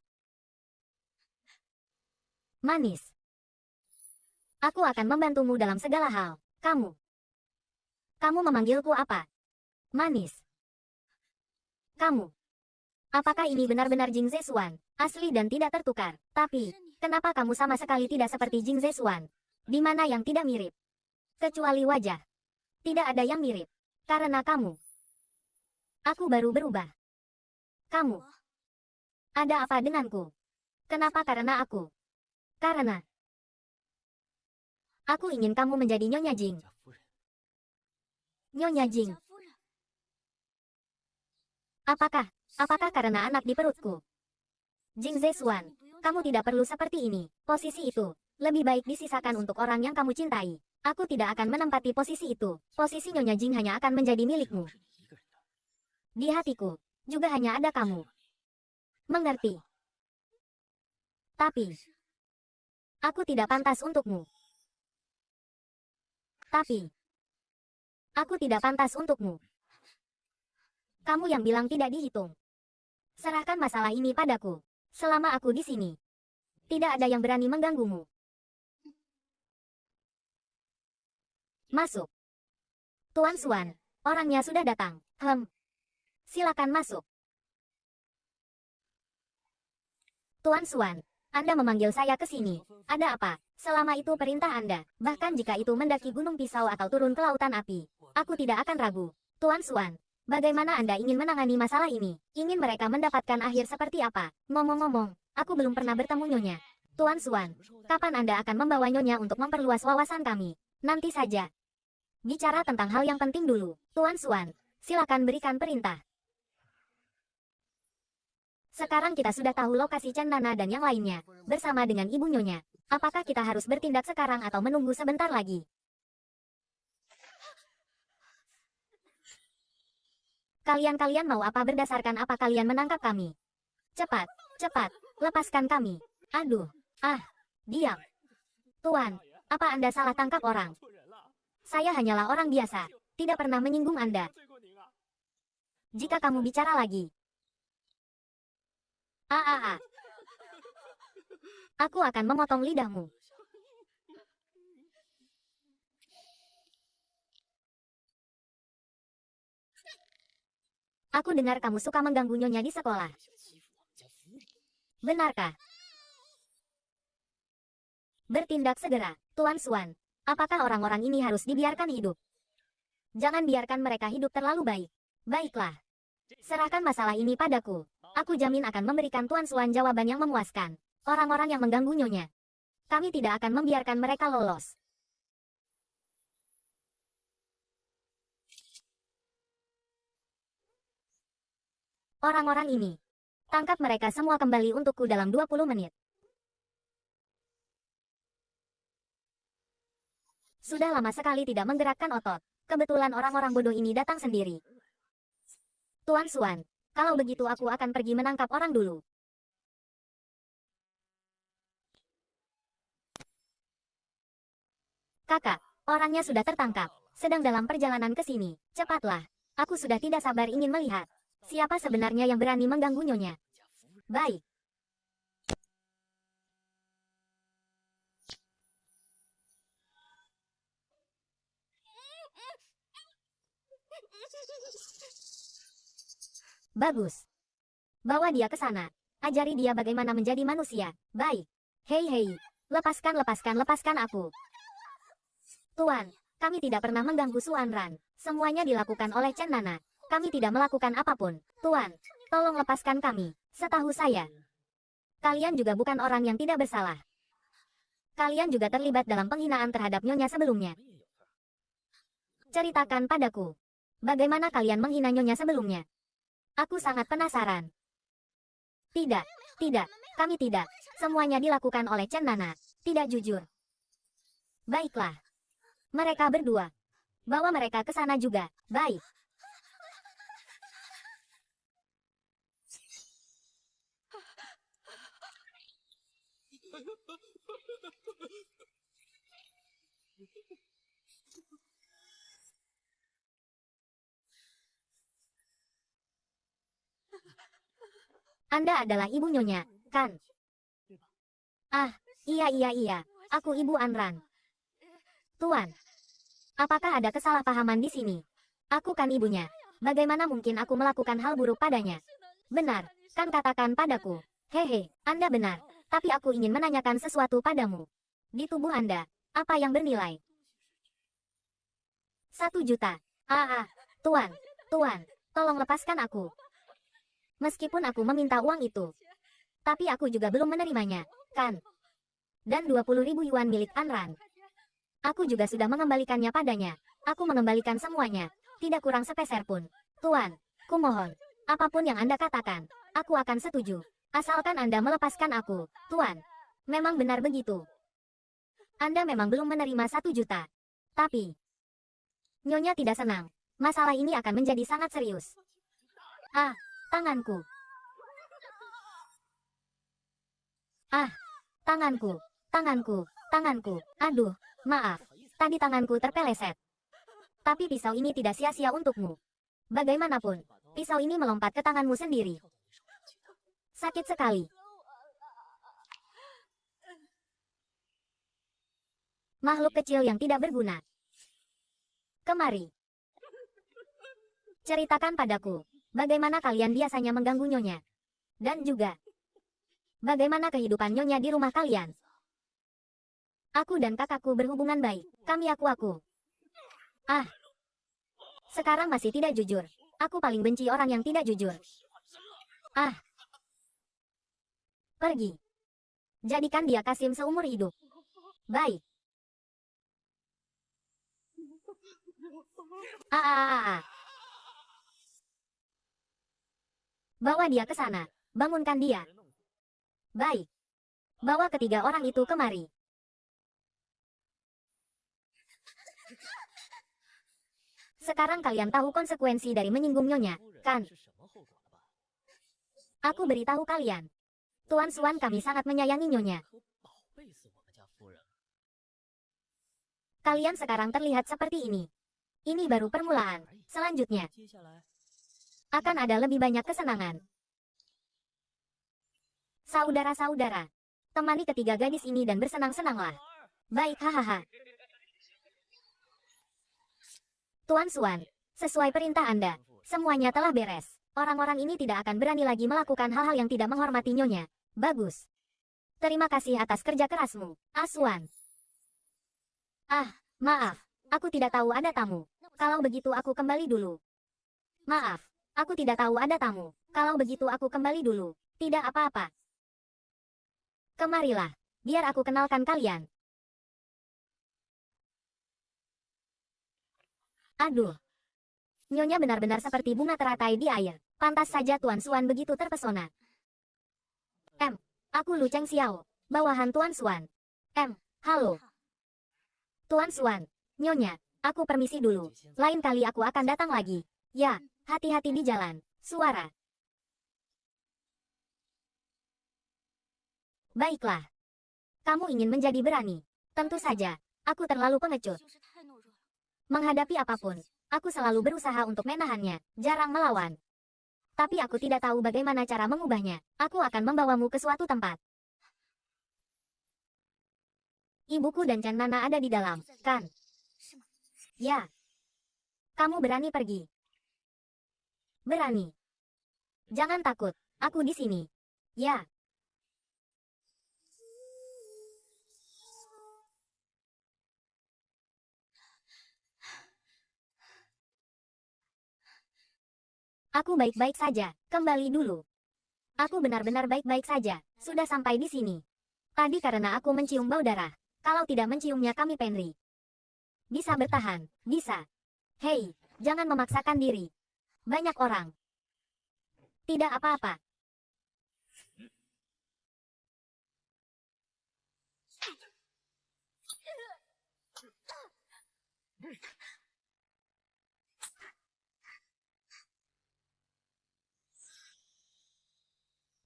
Manis. Aku akan membantumu dalam segala hal. Kamu memanggilku apa? Manis. Kamu. Apakah ini benar-benar Jing Zesuan? Asli dan tidak tertukar. Tapi, kenapa kamu sama sekali tidak seperti Jing Zesuan? Di mana yang tidak mirip? Kecuali wajah. Tidak ada yang mirip. Karena kamu. Aku baru berubah. Kamu. Ada apa denganku? Kenapa karena aku? Karena. Aku ingin kamu menjadi Nyonya Jing. Nyonya Jing. Apakah karena anak di perutku? Jing Zesuan, kamu tidak perlu seperti ini. Posisi itu, lebih baik disisakan untuk orang yang kamu cintai. Aku tidak akan menempati posisi itu. Posisi Nyonya Jing hanya akan menjadi milikmu. Di hatiku, juga hanya ada kamu. Mengerti? Tapi, aku tidak pantas untukmu. Tapi, aku tidak pantas untukmu. Kamu yang bilang tidak dihitung. Serahkan masalah ini padaku. Selama aku di sini, tidak ada yang berani mengganggumu. Masuk. Tuan Xuan, orangnya sudah datang. Silakan masuk. Tuan Xuan, Anda memanggil saya ke sini. Ada apa? Selama itu perintah Anda. Bahkan jika itu mendaki gunung pisau atau turun ke lautan api, aku tidak akan ragu. Tuan Xuan, bagaimana Anda ingin menangani masalah ini? Ingin mereka mendapatkan akhir seperti apa? Ngomong-ngomong, aku belum pernah bertemu Nyonya. Tuan Xuan, kapan Anda akan membawa Nyonya untuk memperluas wawasan kami? Nanti saja. Bicara tentang hal yang penting dulu. Tuan Xuan, silakan berikan perintah. Sekarang kita sudah tahu lokasi Chen Nana dan yang lainnya, bersama dengan Ibu Nyonya. Apakah kita harus bertindak sekarang atau menunggu sebentar lagi? Kalian mau apa berdasarkan apa kalian menangkap kami? Cepat, cepat, lepaskan kami. Aduh, diam. Tuan, apa Anda salah tangkap orang? Saya hanyalah orang biasa, tidak pernah menyinggung Anda. Jika kamu bicara lagi, aku akan memotong lidahmu. Aku dengar kamu suka mengganggu Nyonya di sekolah. Benarkah? Bertindak segera, Tuan Xuan. Apakah orang-orang ini harus dibiarkan hidup? Jangan biarkan mereka hidup terlalu baik. Baiklah. Serahkan masalah ini padaku. Aku jamin akan memberikan Tuan Xuan jawaban yang memuaskan. Orang-orang yang mengganggu Nyonya, kami tidak akan membiarkan mereka lolos. Orang-orang ini, tangkap mereka semua kembali untukku dalam 20 menit. Sudah lama sekali tidak menggerakkan otot. Kebetulan orang-orang bodoh ini datang sendiri. Tuan Xuan, kalau begitu aku akan pergi menangkap orang dulu. Kakak, orangnya sudah tertangkap. Sedang dalam perjalanan ke sini. Cepatlah. Aku sudah tidak sabar ingin melihat. Siapa sebenarnya yang berani mengganggu Nyonya? Baik. Bagus. Bawa dia ke sana. Ajari dia bagaimana menjadi manusia. Baik. Hei. Lepaskan aku. Tuan, kami tidak pernah mengganggu Xuan Ran. Semuanya dilakukan oleh Chen Nana. Kami tidak melakukan apapun. Tuan, tolong lepaskan kami. Setahu saya, kalian juga bukan orang yang tidak bersalah. Kalian juga terlibat dalam penghinaan terhadap Nyonya sebelumnya. Ceritakan padaku. Bagaimana kalian menghina Nyonya sebelumnya? Aku sangat penasaran. Tidak, kami tidak. Semuanya dilakukan oleh Chen Nana. Tidak jujur. Baiklah. Mereka berdua. Bawa mereka ke sana juga. Baik. Anda adalah ibu Nyonya, kan? Iya. Aku Ibu Anran. Tuan, apakah ada kesalahpahaman di sini? Aku kan ibunya. Bagaimana mungkin aku melakukan hal buruk padanya? Benar, kan katakan padaku. Hehe, Anda benar. Tapi aku ingin menanyakan sesuatu padamu. Di tubuh Anda, apa yang bernilai? 1 juta. Tuan, tolong lepaskan aku. Meskipun aku meminta uang itu, tapi aku juga belum menerimanya, kan? Dan 20.000 yuan milik Anran. Aku juga sudah mengembalikannya padanya. Aku mengembalikan semuanya, tidak kurang sepeser pun. Tuan, kumohon, apapun yang Anda katakan, aku akan setuju. Asalkan Anda melepaskan aku, Tuan. Memang benar begitu. Anda memang belum menerima 1 juta. Tapi, Nyonya tidak senang. Masalah ini akan menjadi sangat serius. Tanganku. Tanganku. Aduh, maaf. Tadi tanganku terpeleset. Tapi pisau ini tidak sia-sia untukmu. Bagaimanapun, pisau ini melompat ke tanganmu sendiri. Sakit sekali. Makhluk kecil yang tidak berguna. Kemari. Ceritakan padaku, bagaimana kalian biasanya mengganggu Nyonya? Dan juga, bagaimana kehidupan Nyonya di rumah kalian? Aku dan kakakku berhubungan baik. Kami aku. Ah, sekarang masih tidak jujur. Aku paling benci orang yang tidak jujur. Ah, pergi. Jadikan dia Kasim seumur hidup. Baik. Ah, ah, ah, ah. Bawa dia ke sana. Bangunkan dia. Baik. Bawa ketiga orang itu kemari. Sekarang kalian tahu konsekuensi dari menyinggung Nyonya, kan? Aku beritahu kalian. Tuan Suan kami sangat menyayangi Nyonya. Kalian sekarang terlihat seperti ini. Ini baru permulaan. Selanjutnya, akan ada lebih banyak kesenangan. Saudara-saudara, temani ketiga gadis ini dan bersenang-senanglah. Baik, hahaha. Tuan Suan, sesuai perintah Anda, semuanya telah beres. Orang-orang ini tidak akan berani lagi melakukan hal-hal yang tidak menghormati Nyonya. Bagus. Terima kasih atas kerja kerasmu, Aswan. Ah, maaf. Aku tidak tahu ada tamu. Kalau begitu aku kembali dulu. Maaf, aku tidak tahu ada tamu. Kalau begitu aku kembali dulu. Tidak apa-apa. Kemarilah, biar aku kenalkan kalian. Aduh. Nyonya benar-benar seperti bunga teratai di air. Pantas saja Tuan Suan begitu terpesona. Aku Lu Cheng Xiao, bawahan Tuan Suan. Halo. Tuan Suan, Nyonya, aku permisi dulu. Lain kali aku akan datang lagi. Ya, hati-hati di jalan. Suara. Baiklah. Kamu ingin menjadi berani. Tentu saja, aku terlalu pengecut. Menghadapi apapun, aku selalu berusaha untuk menahannya, jarang melawan. Tapi aku tidak tahu bagaimana cara mengubahnya. Aku akan membawamu ke suatu tempat. Ibuku dan Chan Nana ada di dalam, kan? Ya. Kamu berani pergi. Berani. Jangan takut, aku di sini. Ya. Aku baik-baik saja, kembali dulu. Aku benar-benar baik-baik saja, sudah sampai di sini. Tadi karena aku mencium bau darah. Kalau tidak menciumnya kami penri. Bisa bertahan, bisa. Hei, jangan memaksakan diri. Banyak orang. Tidak apa-apa.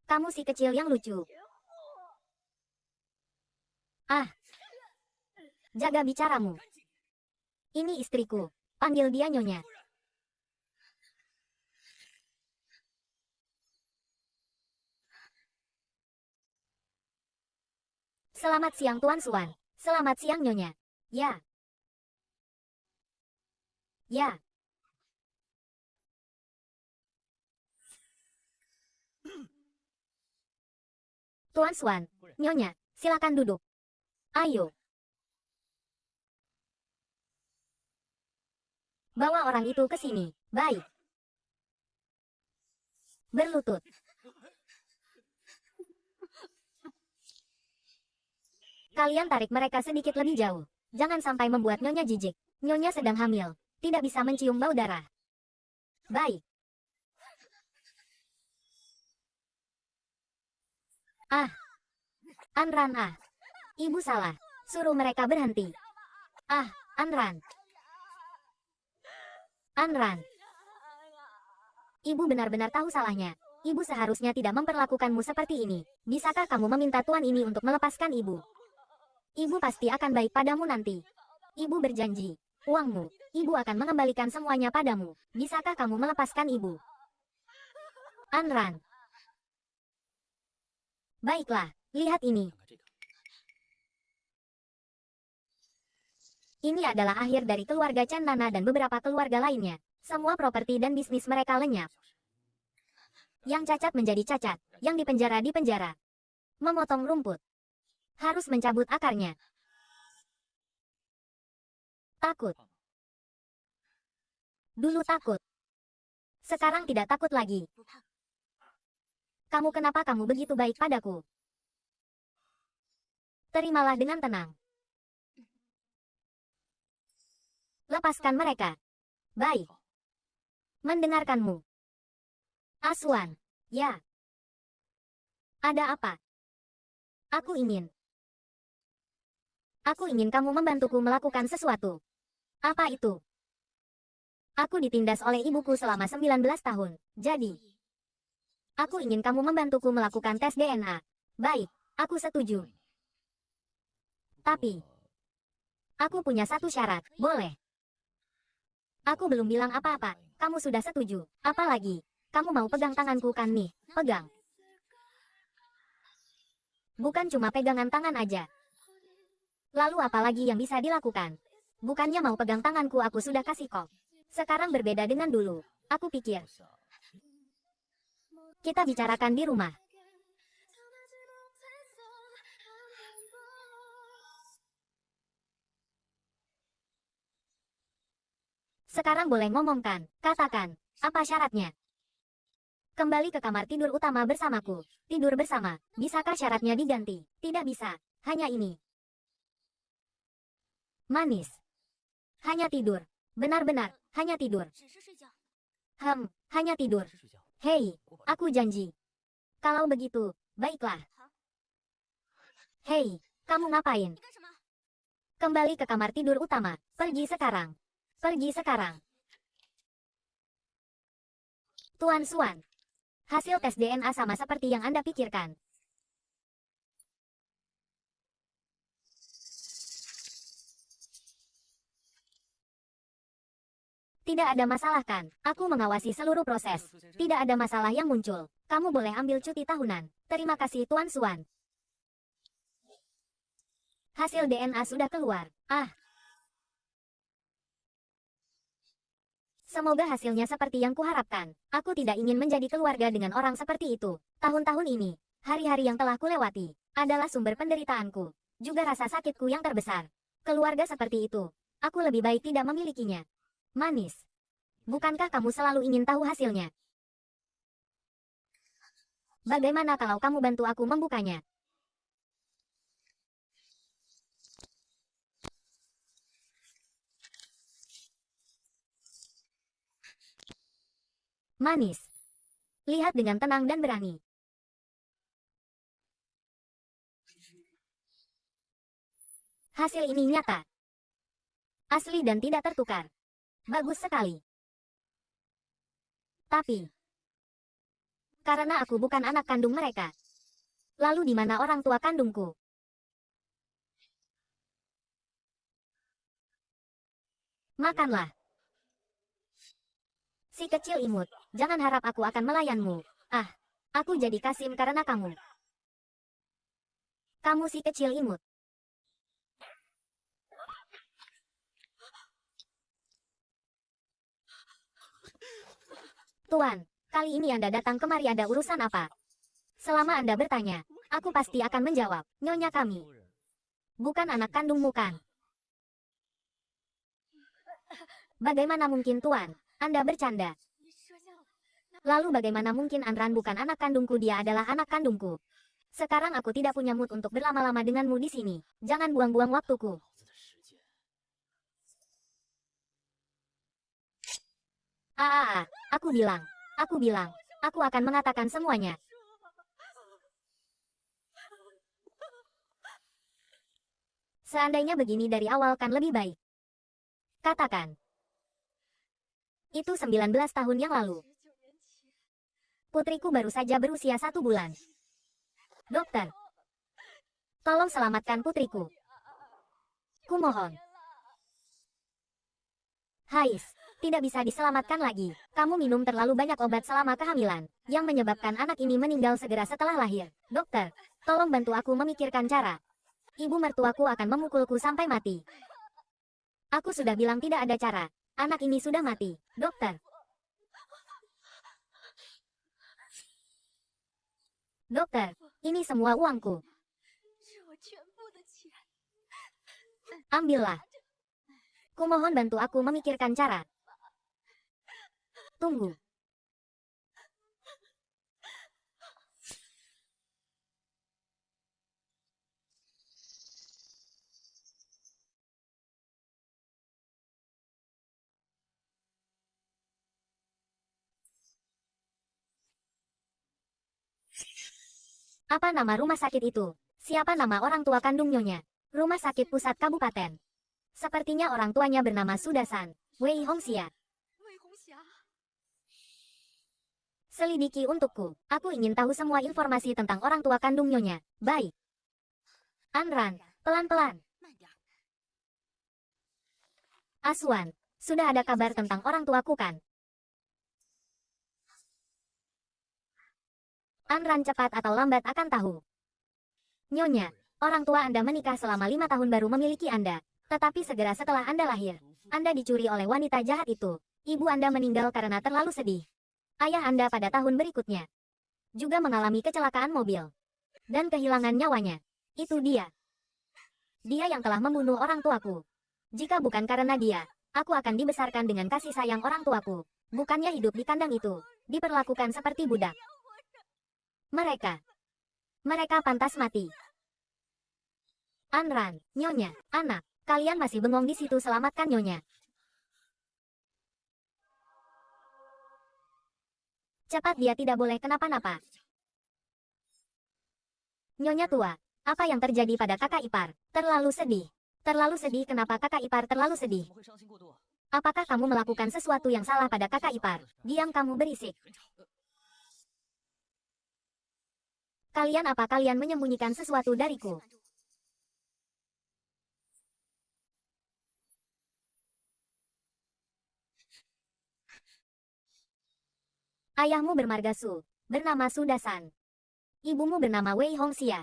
Kamu si kecil yang lucu. Ah. Jaga bicaramu. Ini istriku. Panggil dia Nyonya. Selamat siang Tuan Suan. Selamat siang Nyonya. Ya. Ya. Tuan Suan, Nyonya, silakan duduk. Ayo. Bawa orang itu ke sini. Baik. Berlutut. Kalian tarik mereka sedikit lebih jauh. Jangan sampai membuat Nyonya jijik. Nyonya sedang hamil. Tidak bisa mencium bau darah. Baik. Ah. Anran ah. Ibu salah. Suruh mereka berhenti. Ah, Anran. Anran. Ibu benar-benar tahu salahnya. Ibu seharusnya tidak memperlakukanmu seperti ini. Bisakah kamu meminta tuan ini untuk melepaskan ibu? Ibu pasti akan baik padamu nanti. Ibu berjanji. Uangmu. Ibu akan mengembalikan semuanya padamu. Bisakah kamu melepaskan ibu? Anran. Baiklah, lihat ini. Ini adalah akhir dari keluarga Chen Nana dan beberapa keluarga lainnya. Semua properti dan bisnis mereka lenyap. Yang cacat menjadi cacat, yang dipenjara dipenjara. Memotong rumput. Harus mencabut akarnya. Takut. Dulu takut. Sekarang tidak takut lagi. Kenapa kamu begitu baik padaku? Terimalah dengan tenang. Lepaskan mereka. Baik. Mendengarkanmu. Asuan. Ya. Ada apa? Aku ingin kamu membantuku melakukan sesuatu. Apa itu? Aku ditindas oleh ibuku selama 19 tahun. Jadi, aku ingin kamu membantuku melakukan tes DNA. Baik, aku setuju. Tapi, aku punya satu syarat. Boleh? Aku belum bilang apa-apa. Kamu sudah setuju. Apalagi, kamu mau pegang tanganku kan nih? Pegang. Bukan cuma pegangan tangan aja. Lalu apa lagi yang bisa dilakukan? Bukannya mau pegang tanganku aku sudah kasih kok. Sekarang berbeda dengan dulu. Aku pikir. Kita bicarakan di rumah. Sekarang boleh ngomongkan. Katakan. Apa syaratnya? Kembali ke kamar tidur utama bersamaku. Tidur bersama. Bisakah syaratnya diganti? Tidak bisa. Hanya ini. Manis. Hanya tidur. Benar-benar. Hanya tidur. Hanya tidur. Hei, aku janji. Kalau begitu, baiklah. Hei, kamu ngapain? Kembali ke kamar tidur utama. Pergi sekarang. Pergi sekarang. Tuan Xuan. Hasil tes DNA sama seperti yang Anda pikirkan. Tidak ada masalah kan? Aku mengawasi seluruh proses. Tidak ada masalah yang muncul. Kamu boleh ambil cuti tahunan. Terima kasih Tuan Xuan. Hasil DNA sudah keluar. Semoga hasilnya seperti yang kuharapkan. Aku tidak ingin menjadi keluarga dengan orang seperti itu. Tahun-tahun ini, hari-hari yang telah kulewati, adalah sumber penderitaanku. Juga rasa sakitku yang terbesar. Keluarga seperti itu, aku lebih baik tidak memilikinya. Manis. Bukankah kamu selalu ingin tahu hasilnya? Bagaimana kalau kamu bantu aku membukanya? Manis. Lihat dengan tenang dan berani. Hasil ini nyata. Asli dan tidak tertukar. Bagus sekali. Tapi, karena aku bukan anak kandung mereka. Lalu di mana orang tua kandungku? Makanlah. Si kecil imut, jangan harap aku akan melayanmu. Aku jadi Kasim karena kamu. Kamu si kecil imut. Tuan, kali ini Anda datang kemari ada urusan apa? Selama Anda bertanya, aku pasti akan menjawab. Nyonya kami. Bukan anak kandungmu kan? Bagaimana mungkin Tuan? Anda bercanda. Lalu bagaimana mungkin Anran bukan anak kandungku? Dia adalah anak kandungku. Sekarang aku tidak punya mood untuk berlama-lama denganmu di sini. Jangan buang-buang waktuku. Aku bilang, aku akan mengatakan semuanya. Seandainya begini dari awal kan lebih baik. Katakan. Itu 19 tahun yang lalu. Putriku baru saja berusia 1 bulan. Dokter, tolong selamatkan putriku. Kumohon. Hais, tidak bisa diselamatkan lagi. Kamu minum terlalu banyak obat selama kehamilan, yang menyebabkan anak ini meninggal segera setelah lahir. Dokter, tolong bantu aku memikirkan cara. Ibu mertuaku akan memukulku sampai mati. Aku sudah bilang tidak ada cara. Anak ini sudah mati. Dokter. Dokter, ini semua uangku. Ambillah. Kumohon bantu aku memikirkan cara. Tunggu. Apa nama rumah sakit itu? Siapa nama orang tua kandung Nyonya? Rumah sakit pusat kabupaten. Sepertinya orang tuanya bernama Sudasan, Wei Hongxia. Selidiki untukku. Aku ingin tahu semua informasi tentang orang tua kandung Nyonya. Baik. Anran, pelan-pelan. Asuan, sudah ada kabar tentang orang tuaku kan? Anran cepat atau lambat akan tahu. Nyonya, orang tua Anda menikah selama 5 tahun baru memiliki Anda. Tetapi segera setelah Anda lahir, Anda dicuri oleh wanita jahat itu. Ibu Anda meninggal karena terlalu sedih. Ayah Anda pada tahun berikutnya juga mengalami kecelakaan mobil dan kehilangan nyawanya. Itu dia. Dia yang telah membunuh orang tuaku. Jika bukan karena dia, aku akan dibesarkan dengan kasih sayang orang tuaku. Bukannya hidup di kandang itu, diperlakukan seperti budak. Mereka pantas mati. Anran, Nyonya, anak, kalian masih bengong di situ, selamatkan Nyonya. Cepat, dia tidak boleh kenapa-napa. Nyonya tua, apa yang terjadi pada kakak ipar? Terlalu sedih. Terlalu sedih, kenapa kakak ipar terlalu sedih? Apakah kamu melakukan sesuatu yang salah pada kakak ipar? Diam kamu, berisik. Apa kalian menyembunyikan sesuatu dariku? Ayahmu bermarga Su, bernama Sudasan. Ibumu bernama Wei Hongxia.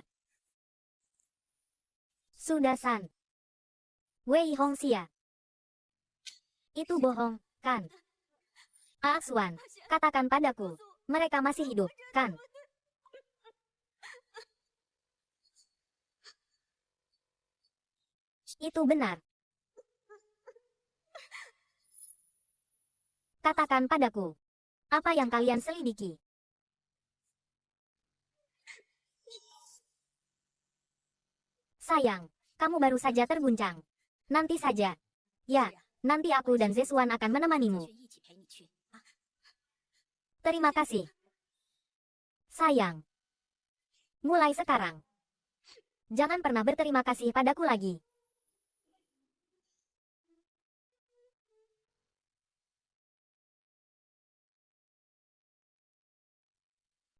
Sudasan. Wei Hongxia. Itu bohong, kan? Asuan, katakan padaku, mereka masih hidup, kan? Itu benar. Katakan padaku, apa yang kalian selidiki? Sayang, kamu baru saja terguncang. Nanti saja. Ya, nanti aku dan Zesuan akan menemanimu. Terima kasih. Sayang. Mulai sekarang, jangan pernah berterima kasih padaku lagi.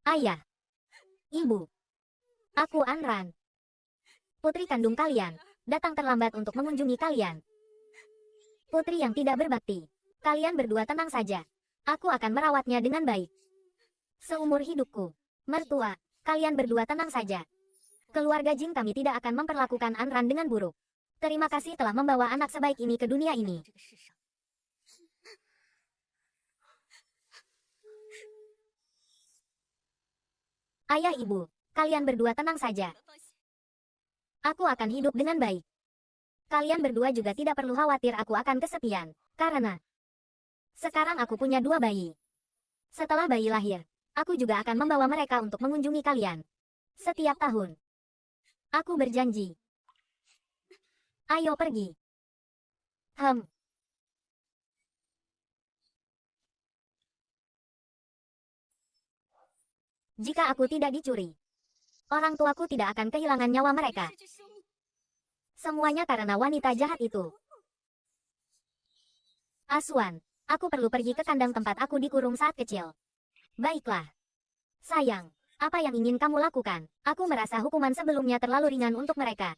Ayah. Ibu. Aku Anran. Putri kandung kalian, datang terlambat untuk mengunjungi kalian. Putri yang tidak berbakti. Kalian berdua tenang saja. Aku akan merawatnya dengan baik. Seumur hidupku. Mertua, kalian berdua tenang saja. Keluarga Jing kami tidak akan memperlakukan Anran dengan buruk. Terima kasih telah membawa anak sebaik ini ke dunia ini. Ayah ibu, kalian berdua tenang saja. Aku akan hidup dengan baik. Kalian berdua juga tidak perlu khawatir aku akan kesepian. Karena sekarang aku punya 2 bayi. Setelah bayi lahir, aku juga akan membawa mereka untuk mengunjungi kalian. Setiap tahun. Aku berjanji. Ayo pergi. Jika aku tidak dicuri, orang tuaku tidak akan kehilangan nyawa mereka. Semuanya karena wanita jahat itu. Asuan, aku perlu pergi ke kandang tempat aku dikurung saat kecil. Baiklah. Sayang, apa yang ingin kamu lakukan? Aku merasa hukuman sebelumnya terlalu ringan untuk mereka.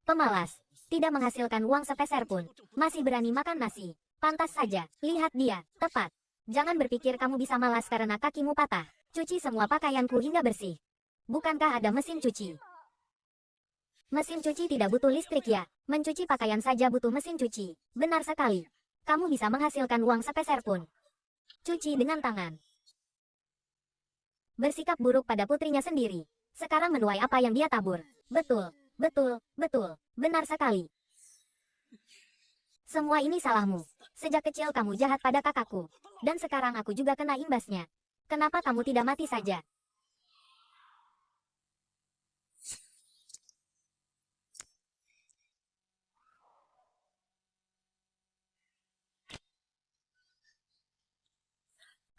Pemalas, tidak menghasilkan uang sepeser pun, masih berani makan nasi. Pantas saja, lihat dia, tepat. Jangan berpikir kamu bisa malas karena kakimu patah. Cuci semua pakaianku hingga bersih. Bukankah ada mesin cuci? Mesin cuci tidak butuh listrik ya? Mencuci pakaian saja butuh mesin cuci. Benar sekali. Kamu bisa menghasilkan uang sepeser pun. Cuci dengan tangan. Bersikap buruk pada putrinya sendiri. Sekarang menuai apa yang dia tabur. Betul, betul, betul. Benar sekali. Semua ini salahmu. Sejak kecil kamu jahat pada kakakku. Dan sekarang aku juga kena imbasnya. Kenapa kamu tidak mati saja?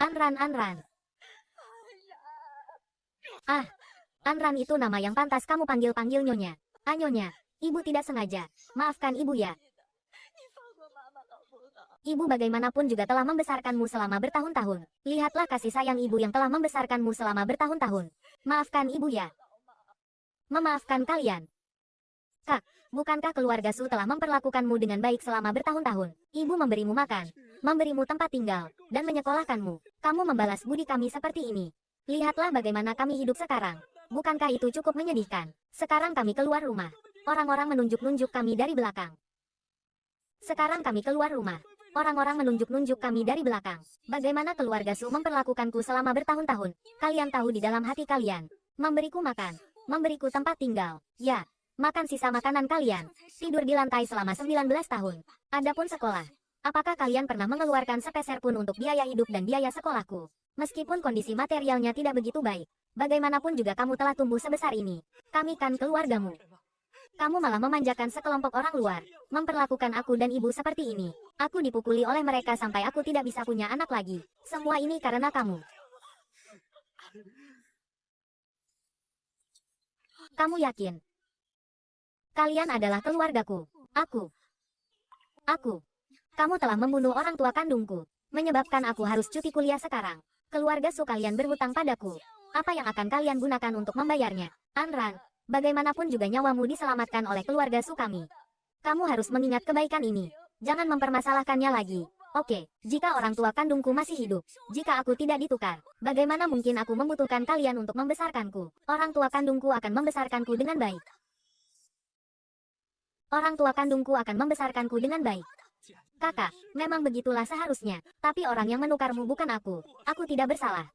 Anran. Ah, Anran itu nama yang pantas kamu panggil-panggil Nyonya. Nyonya, ibu tidak sengaja. Maafkan ibu ya. Ibu bagaimanapun juga telah membesarkanmu selama bertahun-tahun. Lihatlah kasih sayang ibu yang telah membesarkanmu selama bertahun-tahun. Maafkan ibu ya. Memaafkan kalian. Kak, bukankah keluarga Su telah memperlakukanmu dengan baik selama bertahun-tahun? Ibu memberimu makan, memberimu tempat tinggal, dan menyekolahkanmu. Kamu membalas budi kami seperti ini. Lihatlah bagaimana kami hidup sekarang. Bukankah itu cukup menyedihkan? Sekarang kami keluar rumah. Orang-orang menunjuk-nunjuk kami dari belakang. Sekarang kami keluar rumah. Orang-orang menunjuk-nunjuk kami dari belakang. Bagaimana keluarga Su memperlakukanku selama bertahun-tahun? Kalian tahu di dalam hati kalian. Memberiku makan. Memberiku tempat tinggal. Ya, makan sisa makanan kalian. Tidur di lantai selama 19 tahun. Adapun sekolah. Apakah kalian pernah mengeluarkan sepeser pun untuk biaya hidup dan biaya sekolahku? Meskipun kondisi materialnya tidak begitu baik. Bagaimanapun juga kamu telah tumbuh sebesar ini. Kami kan keluargamu. Kamu malah memanjakan sekelompok orang luar, memperlakukan aku dan ibu seperti ini. Aku dipukuli oleh mereka sampai aku tidak bisa punya anak lagi. Semua ini karena kamu. Kamu yakin? Kalian adalah keluargaku. Aku. Kamu telah membunuh orang tua kandungku, menyebabkan aku harus cuti kuliah sekarang. Keluarga Su kalian berhutang padaku. Apa yang akan kalian gunakan untuk membayarnya? Anran. Bagaimanapun juga nyawamu diselamatkan oleh keluarga Su kami. Kamu harus mengingat kebaikan ini. Jangan mempermasalahkannya lagi. Oke, jika orang tua kandungku masih hidup, jika aku tidak ditukar, bagaimana mungkin aku membutuhkan kalian untuk membesarkanku? Orang tua kandungku akan membesarkanku dengan baik. Orang tua kandungku akan membesarkanku dengan baik. Kakak, memang begitulah seharusnya. Tapi orang yang menukarmu bukan aku. Aku tidak bersalah.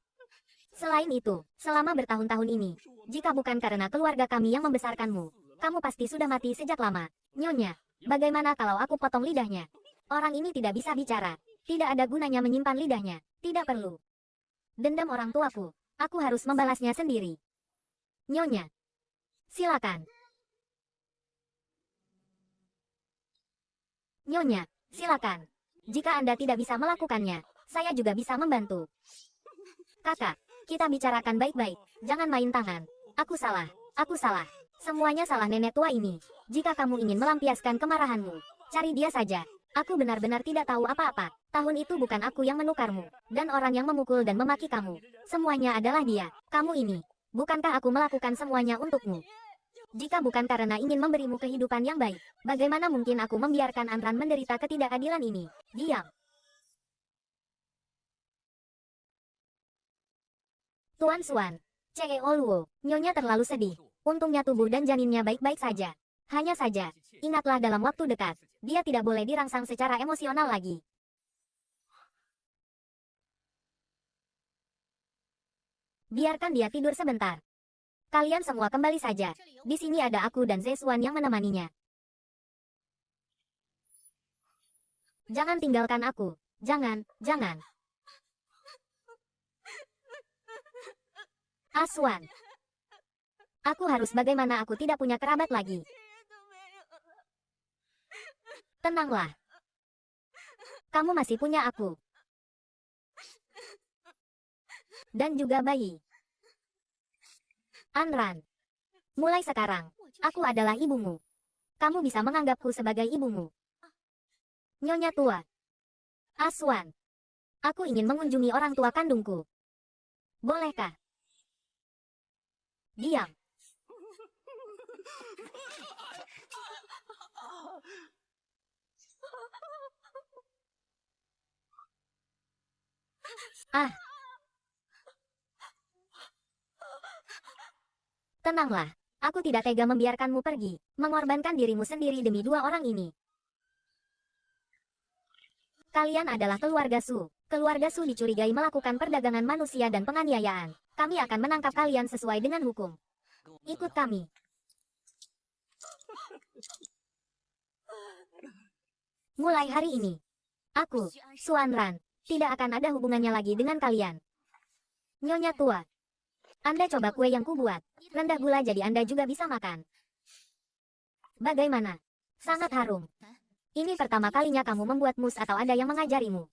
Selain itu, selama bertahun-tahun ini, jika bukan karena keluarga kami yang membesarkanmu, kamu pasti sudah mati sejak lama. Nyonya, bagaimana kalau aku potong lidahnya? Orang ini tidak bisa bicara. Tidak ada gunanya menyimpan lidahnya. Tidak perlu. Dendam orang tuaku. Aku harus membalasnya sendiri. Nyonya, silakan. Nyonya, silakan. Jika Anda tidak bisa melakukannya, saya juga bisa membantu. Kakak, kita bicarakan baik-baik. Jangan main tangan. Aku salah. Semuanya salah nenek tua ini. Jika kamu ingin melampiaskan kemarahanmu, cari dia saja. Aku benar-benar tidak tahu apa-apa. Tahun itu bukan aku yang menukarmu. Dan orang yang memukul dan memaki kamu. Semuanya adalah dia. Kamu ini. Bukankah aku melakukan semuanya untukmu? Jika bukan karena ingin memberimu kehidupan yang baik, bagaimana mungkin aku membiarkan Anran menderita ketidakadilan ini? Diam. Tuan Xuan, CEO Luo, Nyonya terlalu sedih. Untungnya tubuh dan janinnya baik-baik saja. Hanya saja, ingatlah dalam waktu dekat, dia tidak boleh dirangsang secara emosional lagi. Biarkan dia tidur sebentar. Kalian semua kembali saja. Di sini ada aku dan Zesuan yang menemaninya. Jangan tinggalkan aku. Jangan. Aswan. Aku harus bagaimana aku tidak punya kerabat lagi. Tenanglah. Kamu masih punya aku. Dan juga bayi. Anran. Mulai sekarang, aku adalah ibumu. Kamu bisa menganggapku sebagai ibumu. Nyonya tua. Aswan. Aku ingin mengunjungi orang tua kandungku. Bolehkah? Diam. Ah. Tenanglah. Aku tidak tega membiarkanmu pergi, mengorbankan dirimu sendiri demi dua orang ini. Kalian adalah keluarga Su. Keluarga Su dicurigai melakukan perdagangan manusia dan penganiayaan. Kami akan menangkap kalian sesuai dengan hukum. Ikut kami. Mulai hari ini, aku, Suan Ran, tidak akan ada hubungannya lagi dengan kalian. Nyonya tua, Anda coba kue yang kubuat. Rendah gula jadi Anda juga bisa makan. Bagaimana? Sangat harum. Ini pertama kalinya kamu membuat mus atau ada yang mengajarimu?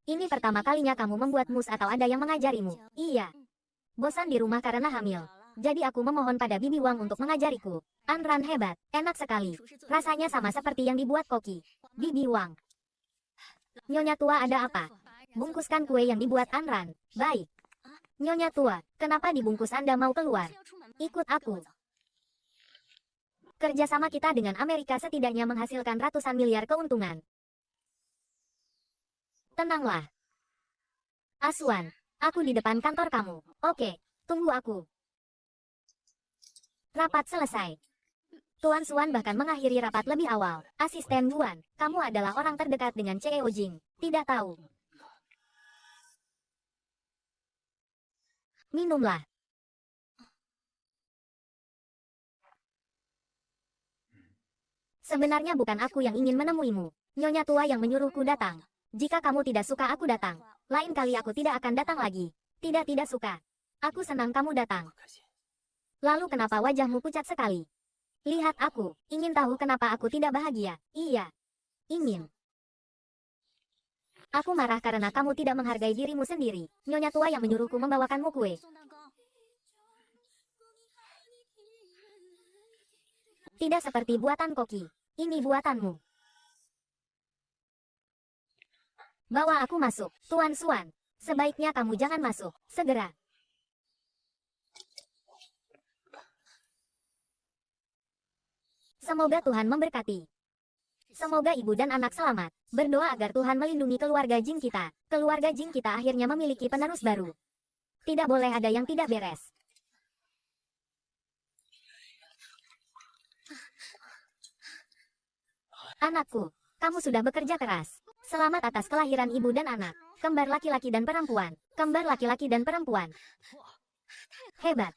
Ini pertama kalinya kamu membuat mus atau ada yang mengajarimu? Iya. Bosan di rumah karena hamil. Jadi aku memohon pada Bibi Wang untuk mengajariku. Anran hebat, enak sekali. Rasanya sama seperti yang dibuat Koki. Bibi Wang. Nyonya tua ada apa? Bungkuskan kue yang dibuat Anran. Baik. Nyonya tua, kenapa dibungkus Anda mau keluar? Ikut aku. Kerjasama kita dengan Amerika setidaknya menghasilkan ratusan miliar keuntungan. Tenanglah. Asuan, aku di depan kantor kamu. Oke, tunggu aku. Rapat selesai. Tuan Suan bahkan mengakhiri rapat lebih awal. Asisten Yuan, kamu adalah orang terdekat dengan CEO Jing. Tidak tahu. Minumlah. Sebenarnya bukan aku yang ingin menemuimu. Nyonya tua yang menyuruhku datang. Jika kamu tidak suka aku datang. Lain kali aku tidak akan datang lagi. Tidak suka. Aku senang kamu datang. Lalu kenapa wajahmu pucat sekali? Lihat aku. Ingin tahu kenapa aku tidak bahagia? Iya. Ingin. Aku marah karena kamu tidak menghargai dirimu sendiri. Nyonya tua yang menyuruhku membawakanmu kue. Tidak seperti buatan Koki. Ini buatanmu. Bawa aku masuk, Tuan Suan. Sebaiknya kamu jangan masuk. Segera. Semoga Tuhan memberkati. Semoga ibu dan anak selamat. Berdoa agar Tuhan melindungi keluarga Jing kita. Keluarga Jing kita akhirnya memiliki penerus baru. Tidak boleh ada yang tidak beres. Anakku, kamu sudah bekerja keras. Selamat atas kelahiran ibu dan anak. Kembar laki-laki dan perempuan. Kembar laki-laki dan perempuan. Hebat.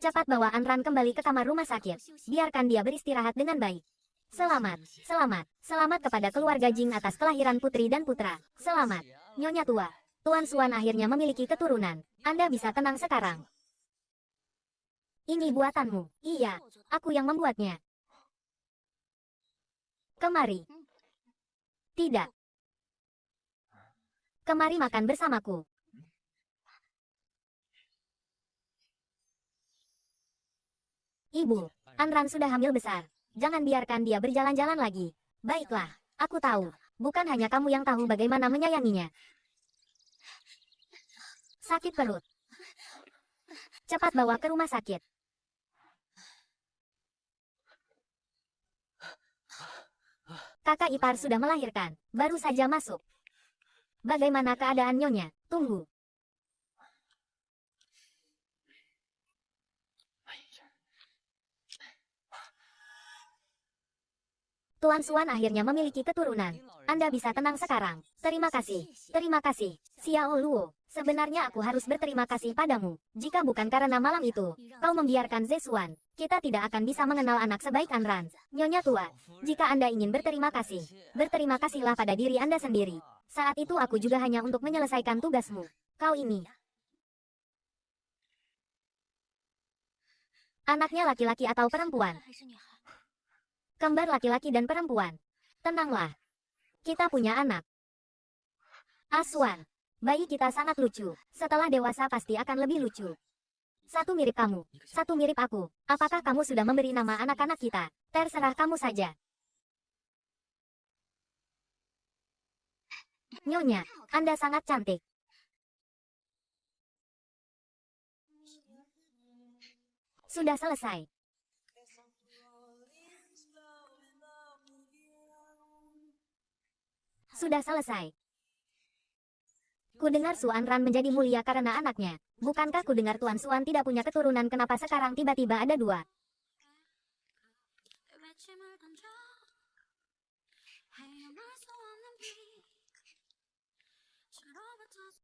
Cepat bawa Anran kembali ke kamar rumah sakit. Biarkan dia beristirahat dengan baik. Selamat, selamat, selamat kepada keluarga Jing atas kelahiran putri dan putra. Selamat, Nyonya tua. Tuan Suan akhirnya memiliki keturunan. Anda bisa tenang sekarang. Ini buatanmu. Iya, aku yang membuatnya. Kemari. Tidak. Kemari makan bersamaku. Ibu, Anran sudah hamil besar. Jangan biarkan dia berjalan-jalan lagi. Baiklah, aku tahu. Bukan hanya kamu yang tahu bagaimana menyayanginya. Sakit perut. Cepat bawa ke rumah sakit. Kakak ipar sudah melahirkan. Baru saja masuk. Bagaimana keadaan Nyonya? Tunggu. Tuan Suan akhirnya memiliki keturunan. Anda bisa tenang sekarang. Terima kasih. Terima kasih. Xiao Luo. Sebenarnya aku harus berterima kasih padamu. Jika bukan karena malam itu, kau membiarkan Zesuan. Kita tidak akan bisa mengenal anak sebaik Anran. Nyonya tua, jika Anda ingin berterima kasih, berterima kasihlah pada diri Anda sendiri. Saat itu aku juga hanya untuk menyelesaikan tugasmu. Kau ini. Anaknya laki-laki atau perempuan? Kembar laki-laki dan perempuan. Tenanglah. Kita punya anak. Aswan. Bayi kita sangat lucu. Setelah dewasa pasti akan lebih lucu. Satu mirip kamu. Satu mirip aku. Apakah kamu sudah memberi nama anak-anak kita? Terserah kamu saja. Nyonya, Anda sangat cantik. Sudah selesai. Sudah selesai. Kudengar Suan Ran menjadi mulia karena anaknya. Bukankah kudengar Tuan Suan tidak punya keturunan, kenapa sekarang tiba-tiba ada dua?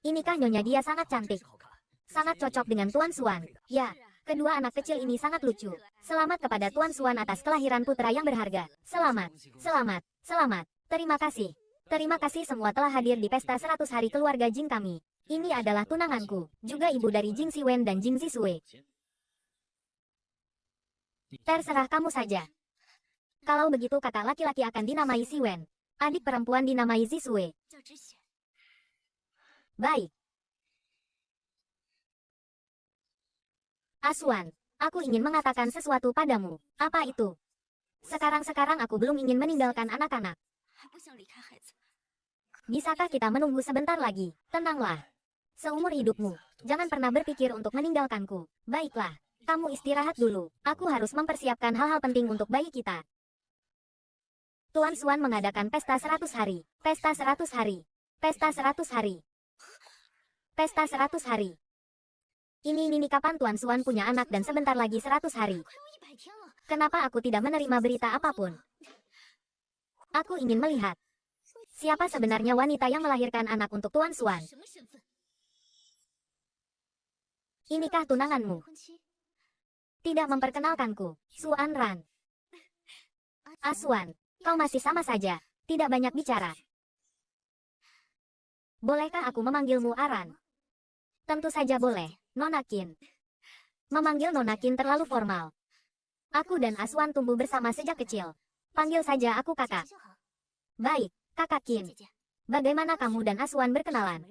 Inikah nyonya, dia sangat cantik. Sangat cocok dengan Tuan Suan. Ya, kedua anak kecil ini sangat lucu. Selamat kepada Tuan Suan atas kelahiran putra yang berharga. Selamat, selamat, selamat. Terima kasih. Terima kasih semua telah hadir di pesta 100 hari keluarga Jing kami. Ini adalah tunanganku, juga ibu dari Jing Siwen dan Jing Zisue. Terserah kamu saja. Kalau begitu kakak laki-laki akan dinamai Siwen. Adik perempuan dinamai Zisue. Baik. Asuan, aku ingin mengatakan sesuatu padamu. Apa itu? Sekarang aku belum ingin meninggalkan anak-anak. Bisakah kita menunggu sebentar lagi? Tenanglah. Seumur hidupmu, jangan pernah berpikir untuk meninggalkanku. Baiklah, kamu istirahat dulu. Aku harus mempersiapkan hal-hal penting untuk bayi kita. Tuan Suan mengadakan pesta 100 hari. Pesta 100 hari. Pesta 100 hari. Pesta 100 hari. Ini kapan Tuan Suan punya anak dan sebentar lagi 100 hari. Kenapa aku tidak menerima berita apapun? Aku ingin melihat. Siapa sebenarnya wanita yang melahirkan anak untuk Tuan Suan? Inikah tunanganmu? Tidak memperkenalkanku. Suan Ran. Asuan, kau masih sama saja. Tidak banyak bicara. Bolehkah aku memanggilmu Aran? Tentu saja boleh, Nona Qin. Memanggil Nona Qin terlalu formal. Aku dan Asuan tumbuh bersama sejak kecil. Panggil saja aku kakak. Baik, kakak Qin. Bagaimana kamu dan Asuan berkenalan?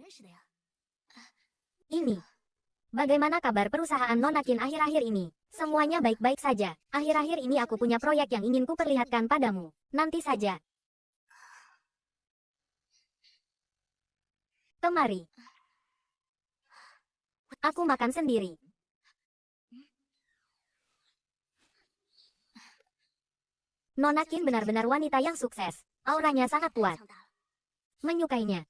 Ini. Bagaimana kabar perusahaan Nona Qin akhir-akhir ini? Semuanya baik-baik saja. Akhir-akhir ini aku punya proyek yang ingin kuperlihatkan padamu. Nanti saja. Kemari. Aku makan sendiri. Nona Qin benar-benar wanita yang sukses. Auranya sangat kuat. Menyukainya.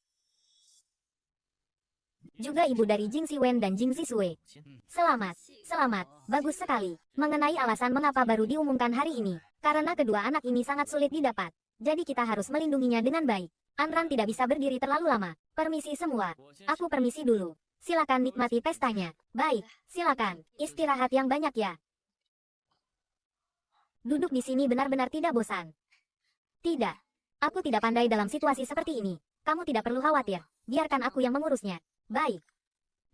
Juga ibu dari Jing Siwen dan Jing Zisue. Selamat, selamat, bagus sekali. Mengenai alasan mengapa baru diumumkan hari ini, karena kedua anak ini sangat sulit didapat. Jadi kita harus melindunginya dengan baik. Anran tidak bisa berdiri terlalu lama. Permisi semua. Aku permisi dulu. Silakan nikmati pestanya. Baik, silakan. Istirahat yang banyak ya. Duduk di sini benar-benar tidak bosan. Tidak. Aku tidak pandai dalam situasi seperti ini. Kamu tidak perlu khawatir. Biarkan aku yang mengurusnya. Baik.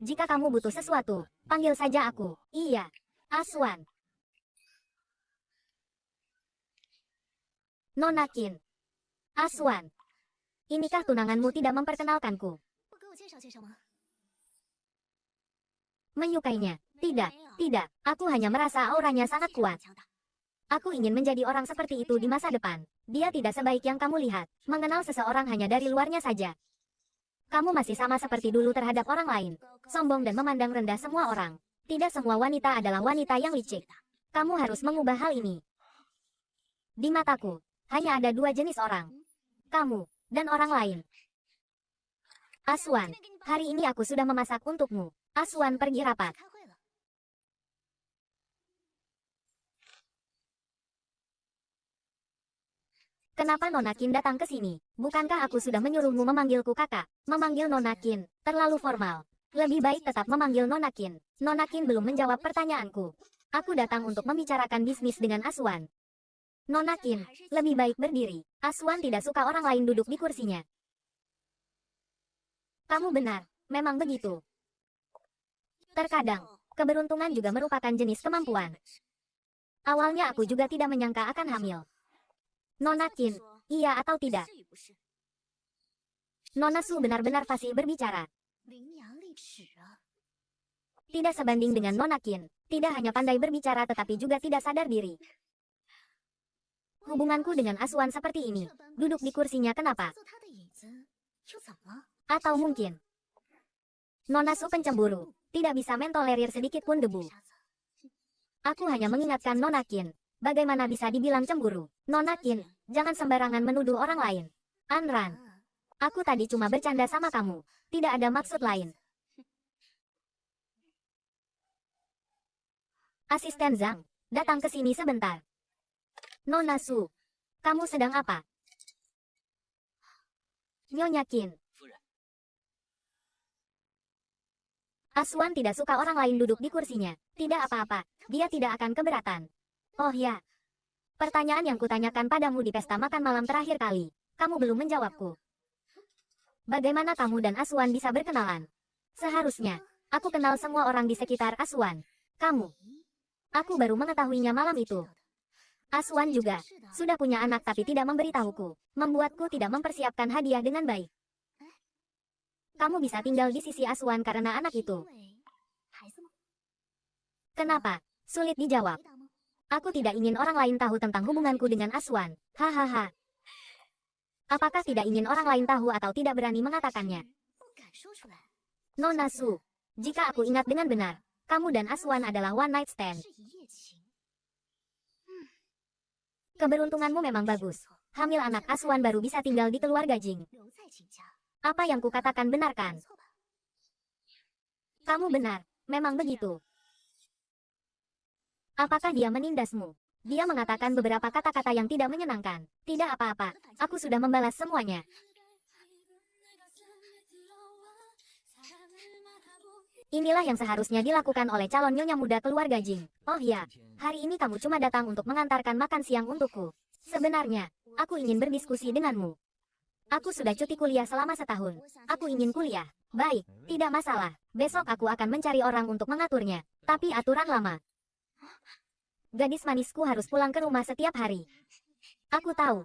Jika kamu butuh sesuatu, panggil saja aku. Iya. Asuan. Nona Qin. Asuan. Inikah tunanganmu tidak memperkenalkanku? Menyukainya. Tidak, tidak. Aku hanya merasa auranya sangat kuat. Aku ingin menjadi orang seperti itu di masa depan. Dia tidak sebaik yang kamu lihat. Mengenal seseorang hanya dari luarnya saja. Kamu masih sama seperti dulu terhadap orang lain. Sombong dan memandang rendah semua orang. Tidak semua wanita adalah wanita yang licik. Kamu harus mengubah hal ini. Di mataku, hanya ada dua jenis orang. Kamu, dan orang lain. Asuan, hari ini aku sudah memasak untukmu. Asuan pergi rapat. Kenapa Nona Qin datang ke sini? Bukankah aku sudah menyuruhmu memanggilku kakak? Memanggil Nona Qin, terlalu formal. Lebih baik tetap memanggil Nona Qin. Nona Qin belum menjawab pertanyaanku. Aku datang untuk membicarakan bisnis dengan Asuan. Nona Qin, lebih baik berdiri. Asuan tidak suka orang lain duduk di kursinya. Kamu benar, memang begitu. Terkadang, keberuntungan juga merupakan jenis kemampuan. Awalnya aku juga tidak menyangka akan hamil. Nona Qin, iya atau tidak? Nona Su benar-benar fasih berbicara. Tidak sebanding dengan Nona Qin. Tidak hanya pandai berbicara tetapi juga tidak sadar diri. Hubunganku dengan Asuan seperti ini. Duduk di kursinya kenapa? Atau mungkin Nona Su pencemburu. Tidak bisa mentolerir sedikit pun debu. Aku hanya mengingatkan Nona Qin. Bagaimana bisa dibilang cemburu? Nona Qin, jangan sembarangan menuduh orang lain. Anran. Aku tadi cuma bercanda sama kamu. Tidak ada maksud lain. Asisten Zhang, datang ke sini sebentar. Nona Su, kamu sedang apa? Nyonya Qin. Asuan tidak suka orang lain duduk di kursinya. Tidak apa-apa, dia tidak akan keberatan. Oh ya, pertanyaan yang kutanyakan padamu di pesta makan malam terakhir kali. Kamu belum menjawabku. Bagaimana kamu dan Asuan bisa berkenalan? Seharusnya, aku kenal semua orang di sekitar Asuan. Kamu. Aku baru mengetahuinya malam itu. Asuan juga, sudah punya anak tapi tidak memberitahuku. Membuatku tidak mempersiapkan hadiah dengan baik. Kamu bisa tinggal di sisi Asuan karena anak itu. Kenapa? Sulit dijawab. Aku tidak ingin orang lain tahu tentang hubunganku dengan Asuan. Hahaha. Apakah tidak ingin orang lain tahu atau tidak berani mengatakannya? Nona Su, jika aku ingat dengan benar, kamu dan Asuan adalah one night stand. Keberuntunganmu memang bagus. Hamil anak Asuan baru bisa tinggal di keluarga Jing. Apa yang kukatakan benar kan? Kamu benar, memang begitu. Apakah dia menindasmu? Dia mengatakan beberapa kata-kata yang tidak menyenangkan. Tidak apa-apa, aku sudah membalas semuanya. Inilah yang seharusnya dilakukan oleh calon nyonya muda keluarga Jing. Oh ya, hari ini kamu cuma datang untuk mengantarkan makan siang untukku. Sebenarnya, aku ingin berdiskusi denganmu. Aku sudah cuti kuliah selama setahun. Aku ingin kuliah. Baik, tidak masalah. Besok aku akan mencari orang untuk mengaturnya. Tapi aturan lama. Gadis manisku harus pulang ke rumah setiap hari. Aku tahu.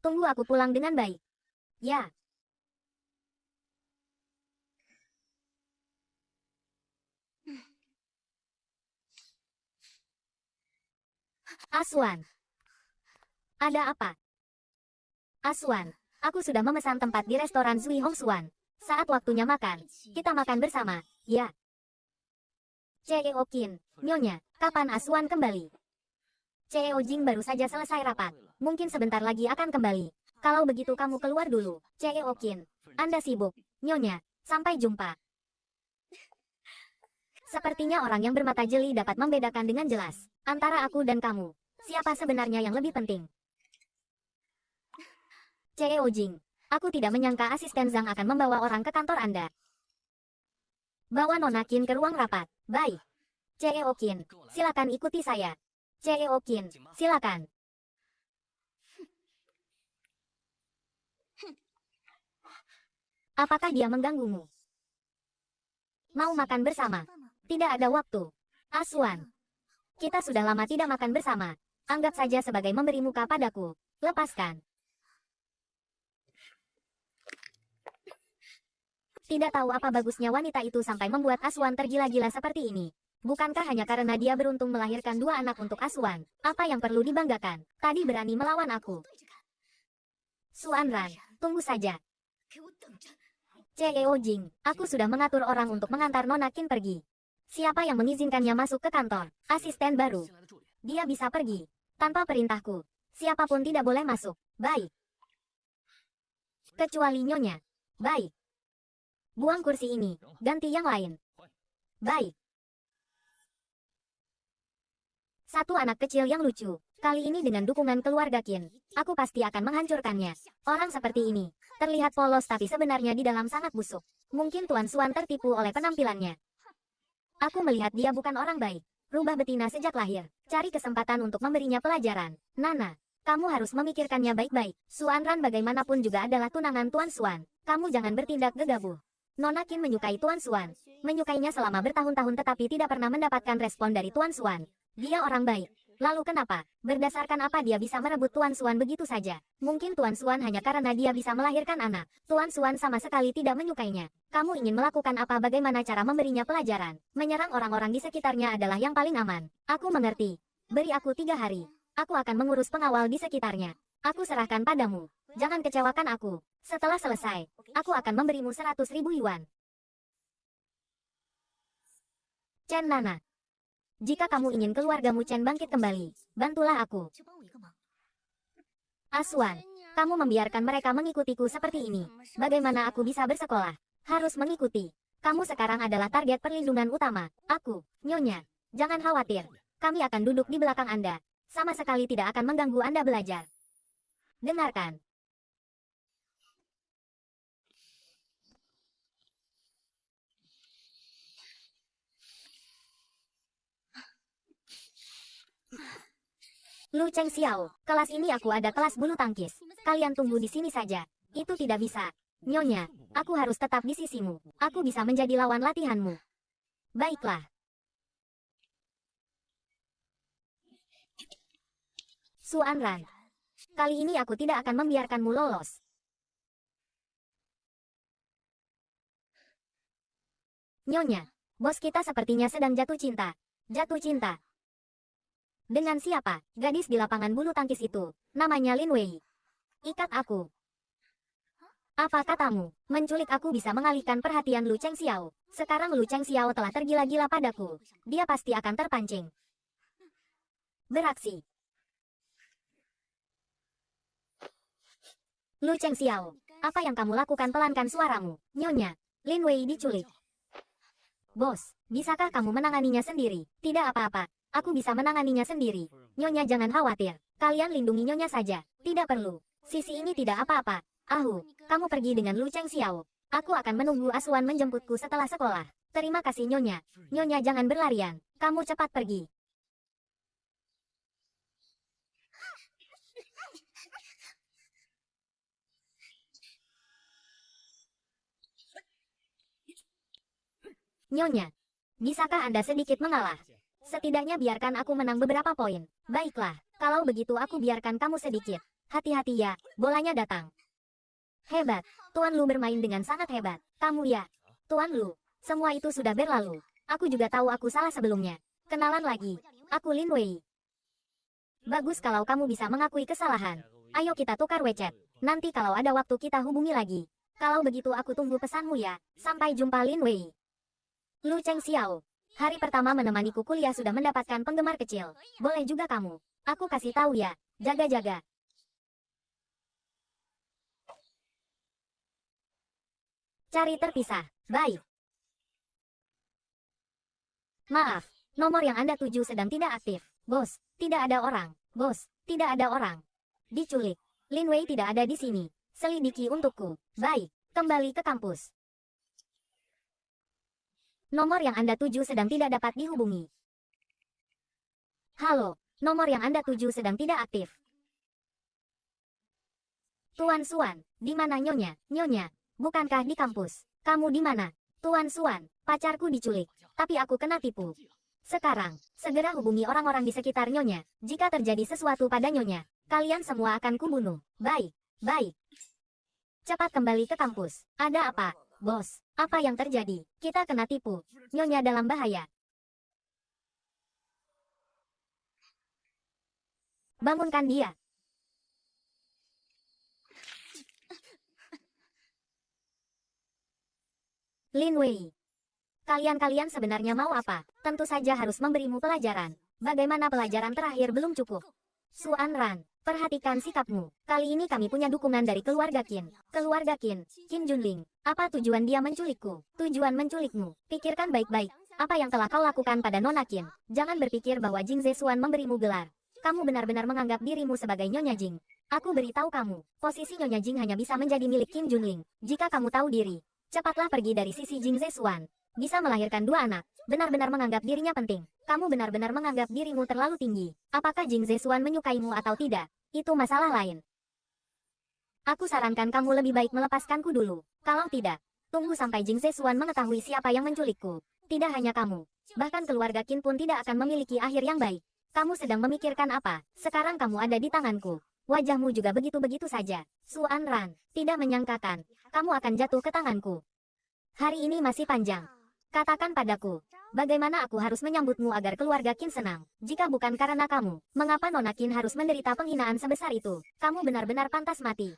Tunggu aku pulang dengan baik. Ya. Asuan. Ada apa? Asuan, aku sudah memesan tempat di restoran Zui Hongsuan. Saat waktunya makan, kita makan bersama, ya. CEO Qin, Nyonya, kapan Asuan kembali? CEO Jing baru saja selesai rapat. Mungkin sebentar lagi akan kembali. Kalau begitu kamu keluar dulu. CEO Qin, Anda sibuk. Nyonya, sampai jumpa. Sepertinya orang yang bermata jeli dapat membedakan dengan jelas antara aku dan kamu. Siapa sebenarnya yang lebih penting? CEO Jing, aku tidak menyangka asisten Zhang akan membawa orang ke kantor Anda. Bawa Nona Qin ke ruang rapat. Baik. CEO Qin, silakan ikuti saya. CEO Qin, silakan. Apakah dia mengganggumu? Mau makan bersama? Tidak ada waktu. Asuan, kita sudah lama tidak makan bersama. Anggap saja sebagai memberi muka padaku. Lepaskan. Tidak tahu apa bagusnya wanita itu sampai membuat Asuan tergila-gila seperti ini. Bukankah hanya karena dia beruntung melahirkan 2 anak untuk Asuan? Apa yang perlu dibanggakan? Tadi berani melawan aku. Suanran, tunggu saja. CEO Jing, aku sudah mengatur orang untuk mengantar Nona Qin pergi. Siapa yang mengizinkannya masuk ke kantor? Asisten baru. Dia bisa pergi. Tanpa perintahku. Siapapun tidak boleh masuk. Baik. Kecuali Nyonya. Baik. Buang kursi ini. Ganti yang lain. Baik. Satu anak kecil yang lucu. Kali ini dengan dukungan keluarga Qin. Aku pasti akan menghancurkannya. Orang seperti ini. Terlihat polos tapi sebenarnya di dalam sangat busuk. Mungkin Tuan Xuan tertipu oleh penampilannya. Aku melihat dia bukan orang baik. Rubah betina sejak lahir. Cari kesempatan untuk memberinya pelajaran. Nana, kamu harus memikirkannya baik-baik. Suanran bagaimanapun juga adalah tunangan Tuan Xuan. Kamu jangan bertindak gegabah. Nona Qin menyukai Tuan Xuan. Menyukainya selama bertahun-tahun tetapi tidak pernah mendapatkan respon dari Tuan Xuan. Dia orang baik. Lalu kenapa? Berdasarkan apa dia bisa merebut Tuan Xuan begitu saja? Mungkin Tuan Xuan hanya karena dia bisa melahirkan anak. Tuan Xuan sama sekali tidak menyukainya. Kamu ingin melakukan apa? Bagaimana cara memberinya pelajaran? Menyerang orang-orang di sekitarnya adalah yang paling aman. Aku mengerti. Beri aku 3 hari. Aku akan mengurus pengawal di sekitarnya. Aku serahkan padamu. Jangan kecewakan aku. Setelah selesai, aku akan memberimu 100.000 yuan. Chen Nana. Jika kamu ingin keluargamu Chen bangkit kembali, bantulah aku. Asuan, kamu membiarkan mereka mengikutiku seperti ini. Bagaimana aku bisa bersekolah? Harus mengikuti. Kamu sekarang adalah target perlindungan utama. Aku, Nyonya. Jangan khawatir. Kami akan duduk di belakang Anda. Sama sekali tidak akan mengganggu Anda belajar. Dengarkan. Lu Cheng Xiao, kelas ini aku ada kelas bulu tangkis. Kalian tunggu di sini saja. Itu tidak bisa. Nyonya, aku harus tetap di sisimu. Aku bisa menjadi lawan latihanmu. Baiklah. Suan Ran. Kali ini aku tidak akan membiarkanmu lolos. Nyonya, bos kita sepertinya sedang jatuh cinta. Jatuh cinta. Dengan siapa? Gadis di lapangan bulu tangkis itu. Namanya Lin Wei. Ikat aku. Apa katamu? Menculik aku bisa mengalihkan perhatian Lu Cheng Xiao. Sekarang Lu Cheng Xiao telah tergila-gila padaku. Dia pasti akan terpancing. Beraksi. Lu Cheng Xiao, apa yang kamu lakukan? Pelankan suaramu. Nyonya, Lin Wei diculik. Bos, bisakah kamu menanganinya sendiri? Tidak apa-apa. Aku bisa menanganinya sendiri. Nyonya jangan khawatir. Kalian lindungi Nyonya saja. Tidak perlu. Sisi ini tidak apa-apa. Ahu, kamu pergi dengan Lu Cheng Xiao. Aku akan menunggu Asuan menjemputku setelah sekolah. Terima kasih Nyonya. Nyonya jangan berlarian. Kamu cepat pergi. Nyonya, bisakah Anda sedikit mengalah? Setidaknya biarkan aku menang beberapa poin. Baiklah, kalau begitu aku biarkan kamu sedikit. Hati-hati ya, bolanya datang. Hebat, Tuan Lu bermain dengan sangat hebat. Kamu ya, Tuan Lu, semua itu sudah berlalu. Aku juga tahu aku salah sebelumnya. Kenalan lagi, aku Lin Wei. Bagus kalau kamu bisa mengakui kesalahan. Ayo kita tukar WeChat. Nanti kalau ada waktu kita hubungi lagi. Kalau begitu aku tunggu pesanmu ya. Sampai jumpa Lin Wei. Lu Cheng Xiao. Hari pertama menemaniku kuliah sudah mendapatkan penggemar kecil. Boleh juga kamu. Aku kasih tahu ya. Jaga-jaga. Cari terpisah. Baik. Maaf. Nomor yang Anda tuju sedang tidak aktif. Bos, tidak ada orang. Bos, tidak ada orang. Diculik. Lin Wei tidak ada di sini. Selidiki untukku. Baik. Kembali ke kampus. Nomor yang Anda tuju sedang tidak dapat dihubungi. Halo, nomor yang Anda tuju sedang tidak aktif. Tuan Suan, di mana Nyonya? Nyonya, bukankah di kampus? Kamu di mana? Tuan Suan, pacarku diculik, tapi aku kena tipu. Sekarang, segera hubungi orang-orang di sekitar Nyonya. Jika terjadi sesuatu pada Nyonya, kalian semua akan kubunuh. Baik, baik. Cepat kembali ke kampus. Ada apa? Bos, apa yang terjadi? Kita kena tipu. Nyonya dalam bahaya. Bangunkan dia. Lin Wei. Kalian sebenarnya mau apa? Tentu saja harus memberimu pelajaran. Bagaimana pelajaran terakhir belum cukup? Suan Ran, perhatikan sikapmu. Kali ini kami punya dukungan dari keluarga Qin. Keluarga Qin, Qin Junling. Apa tujuan dia menculikku? Tujuan menculikmu. Pikirkan baik-baik. Apa yang telah kau lakukan pada Nona Qin? Jangan berpikir bahwa Jing Zesuan memberimu gelar. Kamu benar-benar menganggap dirimu sebagai Nyonya Jing. Aku beritahu kamu, posisi Nyonya Jing hanya bisa menjadi milik Qin Junling. Jika kamu tahu diri, cepatlah pergi dari sisi Jing Zesuan. Bisa melahirkan 2 anak. Benar-benar menganggap dirinya penting. Kamu benar-benar menganggap dirimu terlalu tinggi. Apakah Jing Zesuan menyukaimu atau tidak? Itu masalah lain. Aku sarankan kamu lebih baik melepaskanku dulu. Kalau tidak, tunggu sampai Jing Zesuan mengetahui siapa yang menculikku. Tidak hanya kamu, bahkan keluarga Qin pun tidak akan memiliki akhir yang baik. Kamu sedang memikirkan apa? Sekarang kamu ada di tanganku. Wajahmu juga begitu-begitu saja. Suan Ran, tidak menyangkakan, kamu akan jatuh ke tanganku. Hari ini masih panjang. Katakan padaku, bagaimana aku harus menyambutmu agar keluarga Qin senang? Jika bukan karena kamu, mengapa Nona Qin harus menderita penghinaan sebesar itu? Kamu benar-benar pantas mati.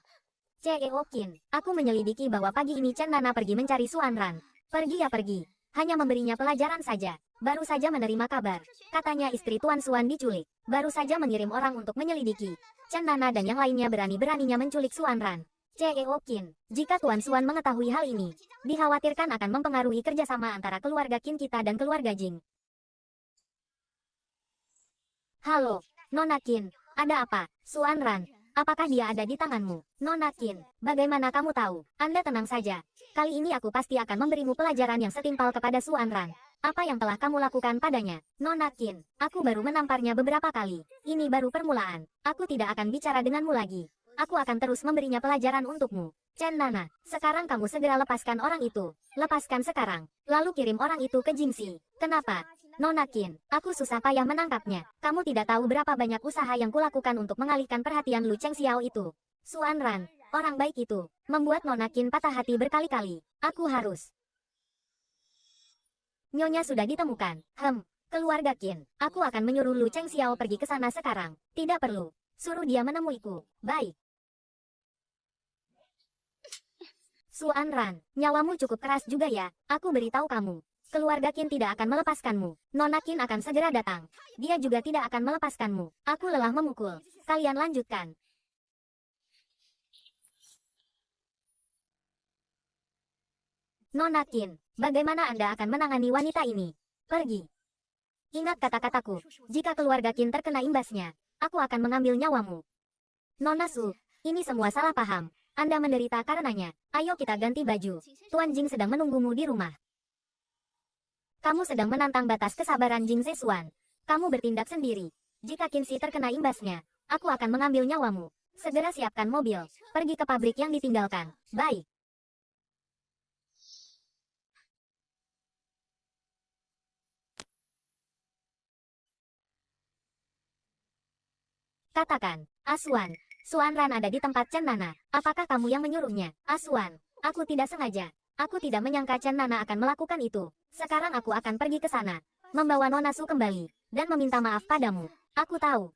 CEO Qin, aku menyelidiki bahwa pagi ini Chen Nana pergi mencari Suan Ran. Pergi ya pergi. Hanya memberinya pelajaran saja. Baru saja menerima kabar. Katanya istri Tuan Xuan diculik. Baru saja mengirim orang untuk menyelidiki. Chen Nana dan yang lainnya berani-beraninya menculik Xuan Ran. CEO Qin, jika Tuan Xuan mengetahui hal ini, dikhawatirkan akan mempengaruhi kerjasama antara keluarga Qin kita dan keluarga Jing. Halo, Nona Qin, ada apa? Xuan Ran, apakah dia ada di tanganmu? Nona Qin, bagaimana kamu tahu? Anda tenang saja. Kali ini aku pasti akan memberimu pelajaran yang setimpal kepada Xuan Ran. Apa yang telah kamu lakukan padanya? Nona Qin, aku baru menamparnya beberapa kali. Ini baru permulaan. Aku tidak akan bicara denganmu lagi. Aku akan terus memberinya pelajaran untukmu. Chen Nana, sekarang kamu segera lepaskan orang itu. Lepaskan sekarang. Lalu kirim orang itu ke Jingxi. Kenapa? Nona Qin, aku susah payah menangkapnya. Kamu tidak tahu berapa banyak usaha yang kulakukan untuk mengalihkan perhatian Lu Cheng Xiao itu. Xuan Ran, orang baik itu, membuat Nona Qin patah hati berkali-kali. Aku harus. Nyonya sudah ditemukan. Keluarga Qin, aku akan menyuruh Lu Cheng Xiao pergi ke sana sekarang. Tidak perlu. Suruh dia menemuiku. Baik. Xuan Ran, nyawamu cukup keras juga ya. Aku beritahu kamu. Keluarga Qin tidak akan melepaskanmu. Nona Qin akan segera datang. Dia juga tidak akan melepaskanmu. Aku lelah memukul. Kalian lanjutkan. Nona Qin, bagaimana Anda akan menangani wanita ini? Pergi. Ingat kata-kataku. Jika keluarga Qin terkena imbasnya, aku akan mengambil nyawamu. Nona Su, ini semua salah paham. Anda menderita karenanya. Ayo kita ganti baju. Tuan Jing sedang menunggumu di rumah. Kamu sedang menantang batas kesabaran Jing Zexuan. Kamu bertindak sendiri. Jika Qinxi terkena imbasnya, aku akan mengambil nyawamu. Segera siapkan mobil. Pergi ke pabrik yang ditinggalkan. Baik. Katakan, Asuan. Xuan Ran ada di tempat Chen Nana. Apakah kamu yang menyuruhnya? Asuan, aku tidak sengaja. Aku tidak menyangka Chen Nana akan melakukan itu. Sekarang aku akan pergi ke sana, membawa Nona Su kembali, dan meminta maaf padamu. Aku tahu.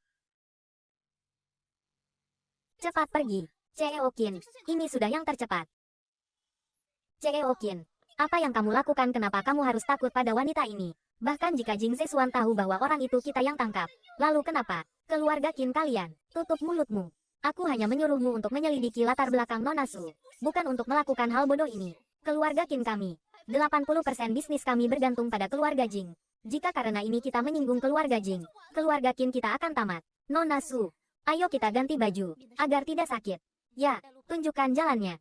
Cepat pergi. CEO Qin, ini sudah yang tercepat. CEO Qin, apa yang kamu lakukan? Kenapa kamu harus takut pada wanita ini? Bahkan jika Jing Zexuan tahu bahwa orang itu kita yang tangkap. Lalu kenapa? Keluarga Qin kalian, tutup mulutmu. Aku hanya menyuruhmu untuk menyelidiki latar belakang Nona Su, bukan untuk melakukan hal bodoh ini. Keluarga Qin kami, 80% bisnis kami bergantung pada keluarga Jing. Jika karena ini kita menyinggung keluarga Jing, keluarga Qin kita akan tamat. Nona Su, ayo kita ganti baju, agar tidak sakit. Ya, tunjukkan jalannya.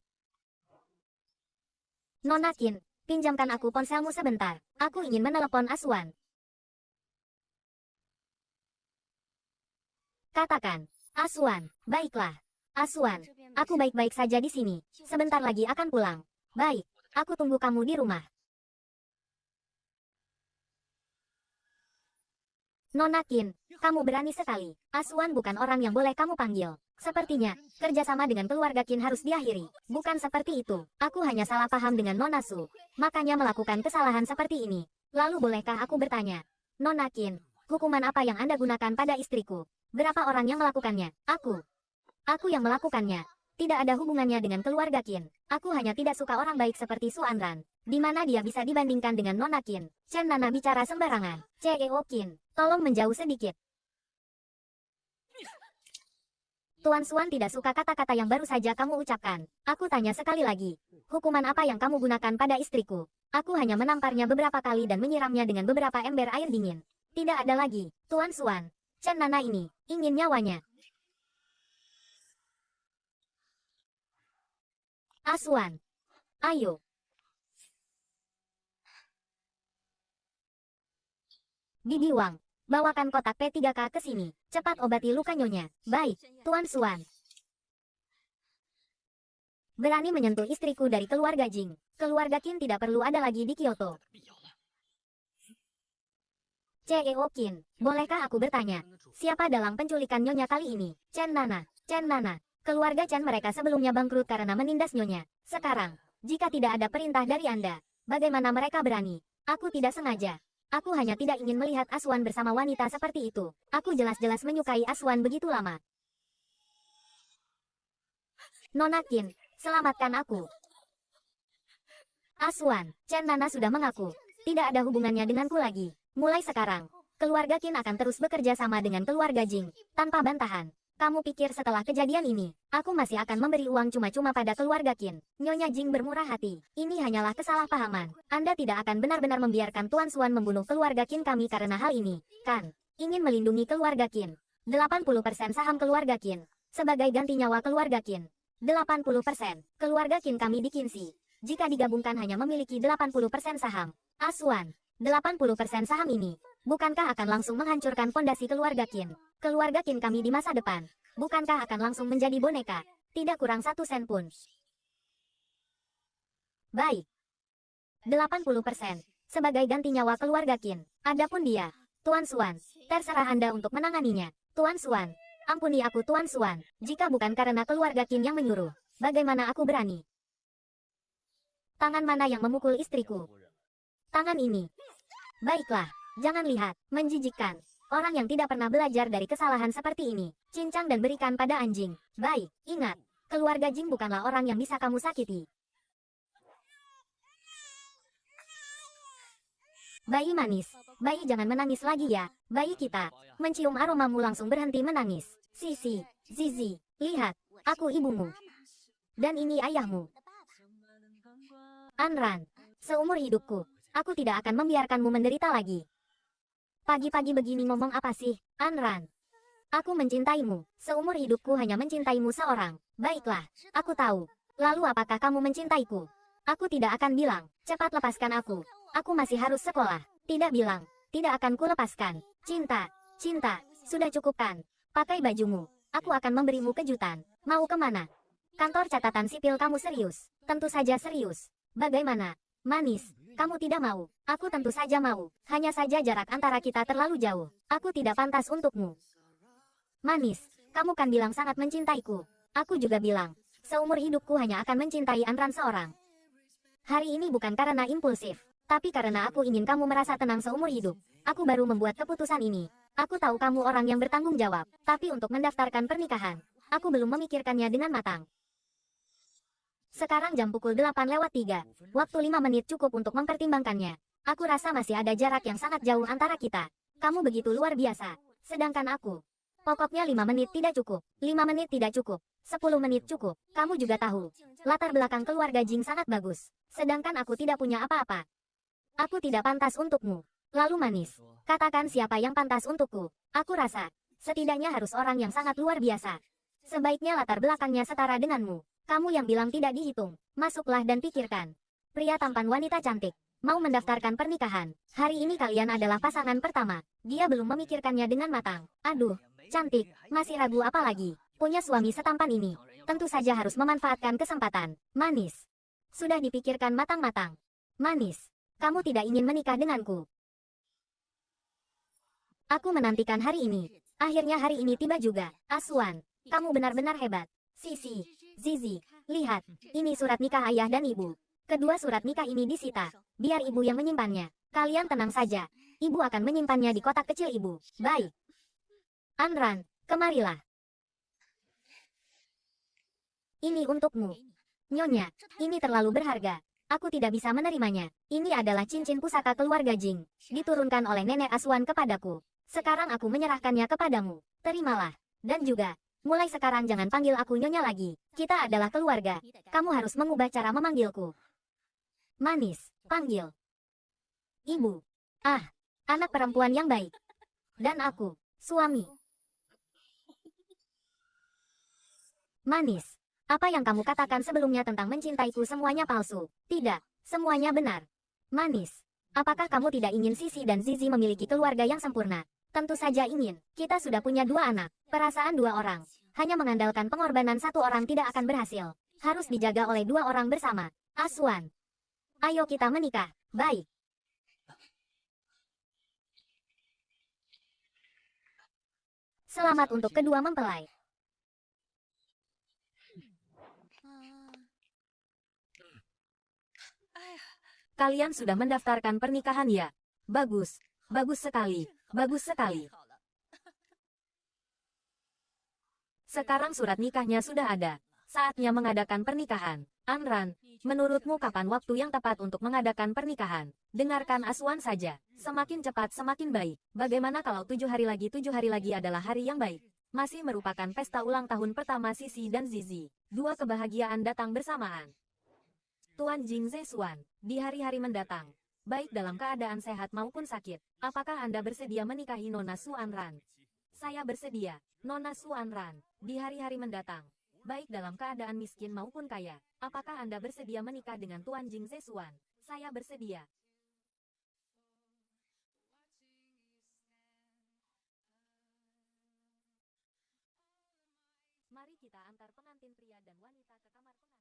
Nona Qin, pinjamkan aku ponselmu sebentar. Aku ingin menelepon Asuan. Katakan, Asuan, baiklah. Asuan, aku baik-baik saja di sini. Sebentar lagi akan pulang. Baik, aku tunggu kamu di rumah. Nona Qin, kamu berani sekali. Asuan bukan orang yang boleh kamu panggil. Sepertinya, kerjasama dengan keluarga Qin harus diakhiri. Bukan seperti itu. Aku hanya salah paham dengan Nona Su. Makanya melakukan kesalahan seperti ini. Lalu bolehkah aku bertanya? Nona Qin, hukuman apa yang Anda gunakan pada istriku? Berapa orang yang melakukannya? Aku. Aku yang melakukannya. Tidak ada hubungannya dengan keluarga Qin. Aku hanya tidak suka orang baik seperti Xuan Ran. Di mana dia bisa dibandingkan dengan Nona Qin? Chen Nana bicara sembarangan. CEO Qin, tolong menjauh sedikit. Tuan Xuan tidak suka kata-kata yang baru saja kamu ucapkan. Aku tanya sekali lagi. Hukuman apa yang kamu gunakan pada istriku? Aku hanya menamparnya beberapa kali dan menyiramnya dengan beberapa ember air dingin. Tidak ada lagi. Tuan Xuan, Chen Nana ini ingin nyawanya. Asuan, ayo. Bibi Wang, bawakan kotak P3K ke sini. Cepat obati luka nyonya. Baik, Tuan Xuan. Berani menyentuh istriku dari keluarga Jing. Keluarga Qin tidak perlu ada lagi di Kyoto. CEO Qin, bolehkah aku bertanya? Siapa dalang penculikan nyonya kali ini? Chen Nana. Chen Nana. Keluarga Chen mereka sebelumnya bangkrut karena menindas nyonya. Sekarang, jika tidak ada perintah dari Anda, bagaimana mereka berani? Aku tidak sengaja. Aku hanya tidak ingin melihat Asuan bersama wanita seperti itu. Aku jelas-jelas menyukai Asuan begitu lama. Nona Qin, selamatkan aku. Asuan, Chen Nana sudah mengaku. Tidak ada hubungannya denganku lagi. Mulai sekarang, keluarga Qin akan terus bekerja sama dengan keluarga Jing, tanpa bantahan. Kamu pikir setelah kejadian ini, aku masih akan memberi uang cuma-cuma pada keluarga Qin? Nyonya Jing bermurah hati. Ini hanyalah kesalahpahaman. Anda tidak akan benar-benar membiarkan Tuan Xuan membunuh keluarga Qin kami karena hal ini, kan? Ingin melindungi keluarga Qin. 80% saham keluarga Qin. Sebagai ganti nyawa keluarga Qin. 80%. Keluarga Qin kami di Qinzi. Jika digabungkan hanya memiliki 80% saham. Asuan. 80% saham ini. Bukankah akan langsung menghancurkan fondasi keluarga Qin? Keluarga Qin kami di masa depan. Bukankah akan langsung menjadi boneka? Tidak kurang 1 sen pun. Baik. 80%. Sebagai ganti nyawa keluarga Qin. Adapun dia, Tuan Xuan, terserah Anda untuk menanganinya. Tuan Xuan, ampuni aku Tuan Xuan. Jika bukan karena keluarga Qin yang menyuruh, bagaimana aku berani? Tangan mana yang memukul istriku? Tangan ini. Baiklah, jangan lihat, menjijikkan. Orang yang tidak pernah belajar dari kesalahan seperti ini, cincang dan berikan pada anjing. Baik, ingat, keluarga Jing bukanlah orang yang bisa kamu sakiti. Bayi manis, bayi jangan menangis lagi ya, bayi kita. Mencium aromamu langsung berhenti menangis. Sisi, Zizi, lihat, aku ibumu. Dan ini ayahmu. Anran, seumur hidupku, aku tidak akan membiarkanmu menderita lagi. Pagi-pagi begini ngomong apa sih, Anran? Aku mencintaimu, seumur hidupku hanya mencintaimu seorang. Baiklah, aku tahu. Lalu apakah kamu mencintaiku? Aku tidak akan bilang, cepat lepaskan aku. Aku masih harus sekolah. Tidak bilang, tidak akan kulepaskan. Cinta, cinta, sudah cukup kan? Pakai bajumu, aku akan memberimu kejutan. Mau kemana? Kantor catatan sipil kamu serius? Tentu saja serius. Bagaimana? Manis, kamu tidak mau. Aku tentu saja mau. Hanya saja jarak antara kita terlalu jauh. Aku tidak pantas untukmu. Manis, kamu kan bilang sangat mencintaiku. Aku juga bilang, seumur hidupku hanya akan mencintai Anran seorang. Hari ini bukan karena impulsif, tapi karena aku ingin kamu merasa tenang seumur hidup. Aku baru membuat keputusan ini. Aku tahu kamu orang yang bertanggung jawab, tapi untuk mendaftarkan pernikahan, aku belum memikirkannya dengan matang. Sekarang jam pukul 8:03. Waktu 5 menit cukup untuk mempertimbangkannya. Aku rasa masih ada jarak yang sangat jauh antara kita. Kamu begitu luar biasa. Sedangkan aku. Pokoknya 5 menit tidak cukup. 5 menit tidak cukup. 10 menit cukup. Kamu juga tahu. Latar belakang keluarga Jing sangat bagus. Sedangkan aku tidak punya apa-apa. Aku tidak pantas untukmu. Lalu manis. Katakan siapa yang pantas untukku. Aku rasa. Setidaknya harus orang yang sangat luar biasa. Sebaiknya latar belakangnya setara denganmu. Kamu yang bilang tidak dihitung. Masuklah dan pikirkan. Pria tampan wanita cantik. Mau mendaftarkan pernikahan. Hari ini kalian adalah pasangan pertama. Dia belum memikirkannya dengan matang. Aduh, cantik. Masih ragu apa lagi? Punya suami setampan ini. Tentu saja harus memanfaatkan kesempatan. Manis. Sudah dipikirkan matang-matang. Manis. Kamu tidak ingin menikah denganku. Aku menantikan hari ini. Akhirnya hari ini tiba juga. Asuan, kamu benar-benar hebat. Sisi, Zizi, lihat, ini surat nikah ayah dan ibu. Kedua surat nikah ini disita. Biar ibu yang menyimpannya. Kalian tenang saja. Ibu akan menyimpannya di kotak kecil ibu. Baik. Anran, kemarilah. Ini untukmu. Nyonya, ini terlalu berharga. Aku tidak bisa menerimanya. Ini adalah cincin pusaka keluarga Jing. Diturunkan oleh nenek Asuan kepadaku. Sekarang aku menyerahkannya kepadamu. Terimalah. Dan juga, mulai sekarang jangan panggil aku nyonya lagi. Kita adalah keluarga. Kamu harus mengubah cara memanggilku. Manis, panggil. Ibu. Ah, anak perempuan yang baik. Dan aku, suami. Manis. Apa yang kamu katakan sebelumnya tentang mencintaiku semuanya palsu. Tidak, semuanya benar. Manis. Apakah kamu tidak ingin Sisi dan Zizi memiliki keluarga yang sempurna? Tentu saja ingin. Kita sudah punya 2 anak. Perasaan 2 orang. Hanya mengandalkan pengorbanan 1 orang tidak akan berhasil. Harus dijaga oleh 2 orang bersama. Asuan. Ayo kita menikah. Baik. Selamat untuk kedua mempelai. Kalian sudah mendaftarkan pernikahan ya? Bagus. Bagus sekali. Bagus sekali. Sekarang surat nikahnya sudah ada. Saatnya mengadakan pernikahan. Anran, menurutmu kapan waktu yang tepat untuk mengadakan pernikahan? Dengarkan Aswan saja. Semakin cepat semakin baik. Bagaimana kalau 7 hari lagi adalah hari yang baik? Masih merupakan pesta ulang tahun pertama Sisi dan Zizi. Dua kebahagiaan datang bersamaan. Tuan Jing Zesuan, di hari-hari mendatang, baik dalam keadaan sehat maupun sakit, apakah Anda bersedia menikahi Nona Suanran? Saya bersedia, Nona Suanran, di hari-hari mendatang, baik dalam keadaan miskin maupun kaya, apakah Anda bersedia menikah dengan Tuan Jing Zesuan? Saya bersedia. Mari kita antar pengantin pria dan wanita ke kamar pengantin.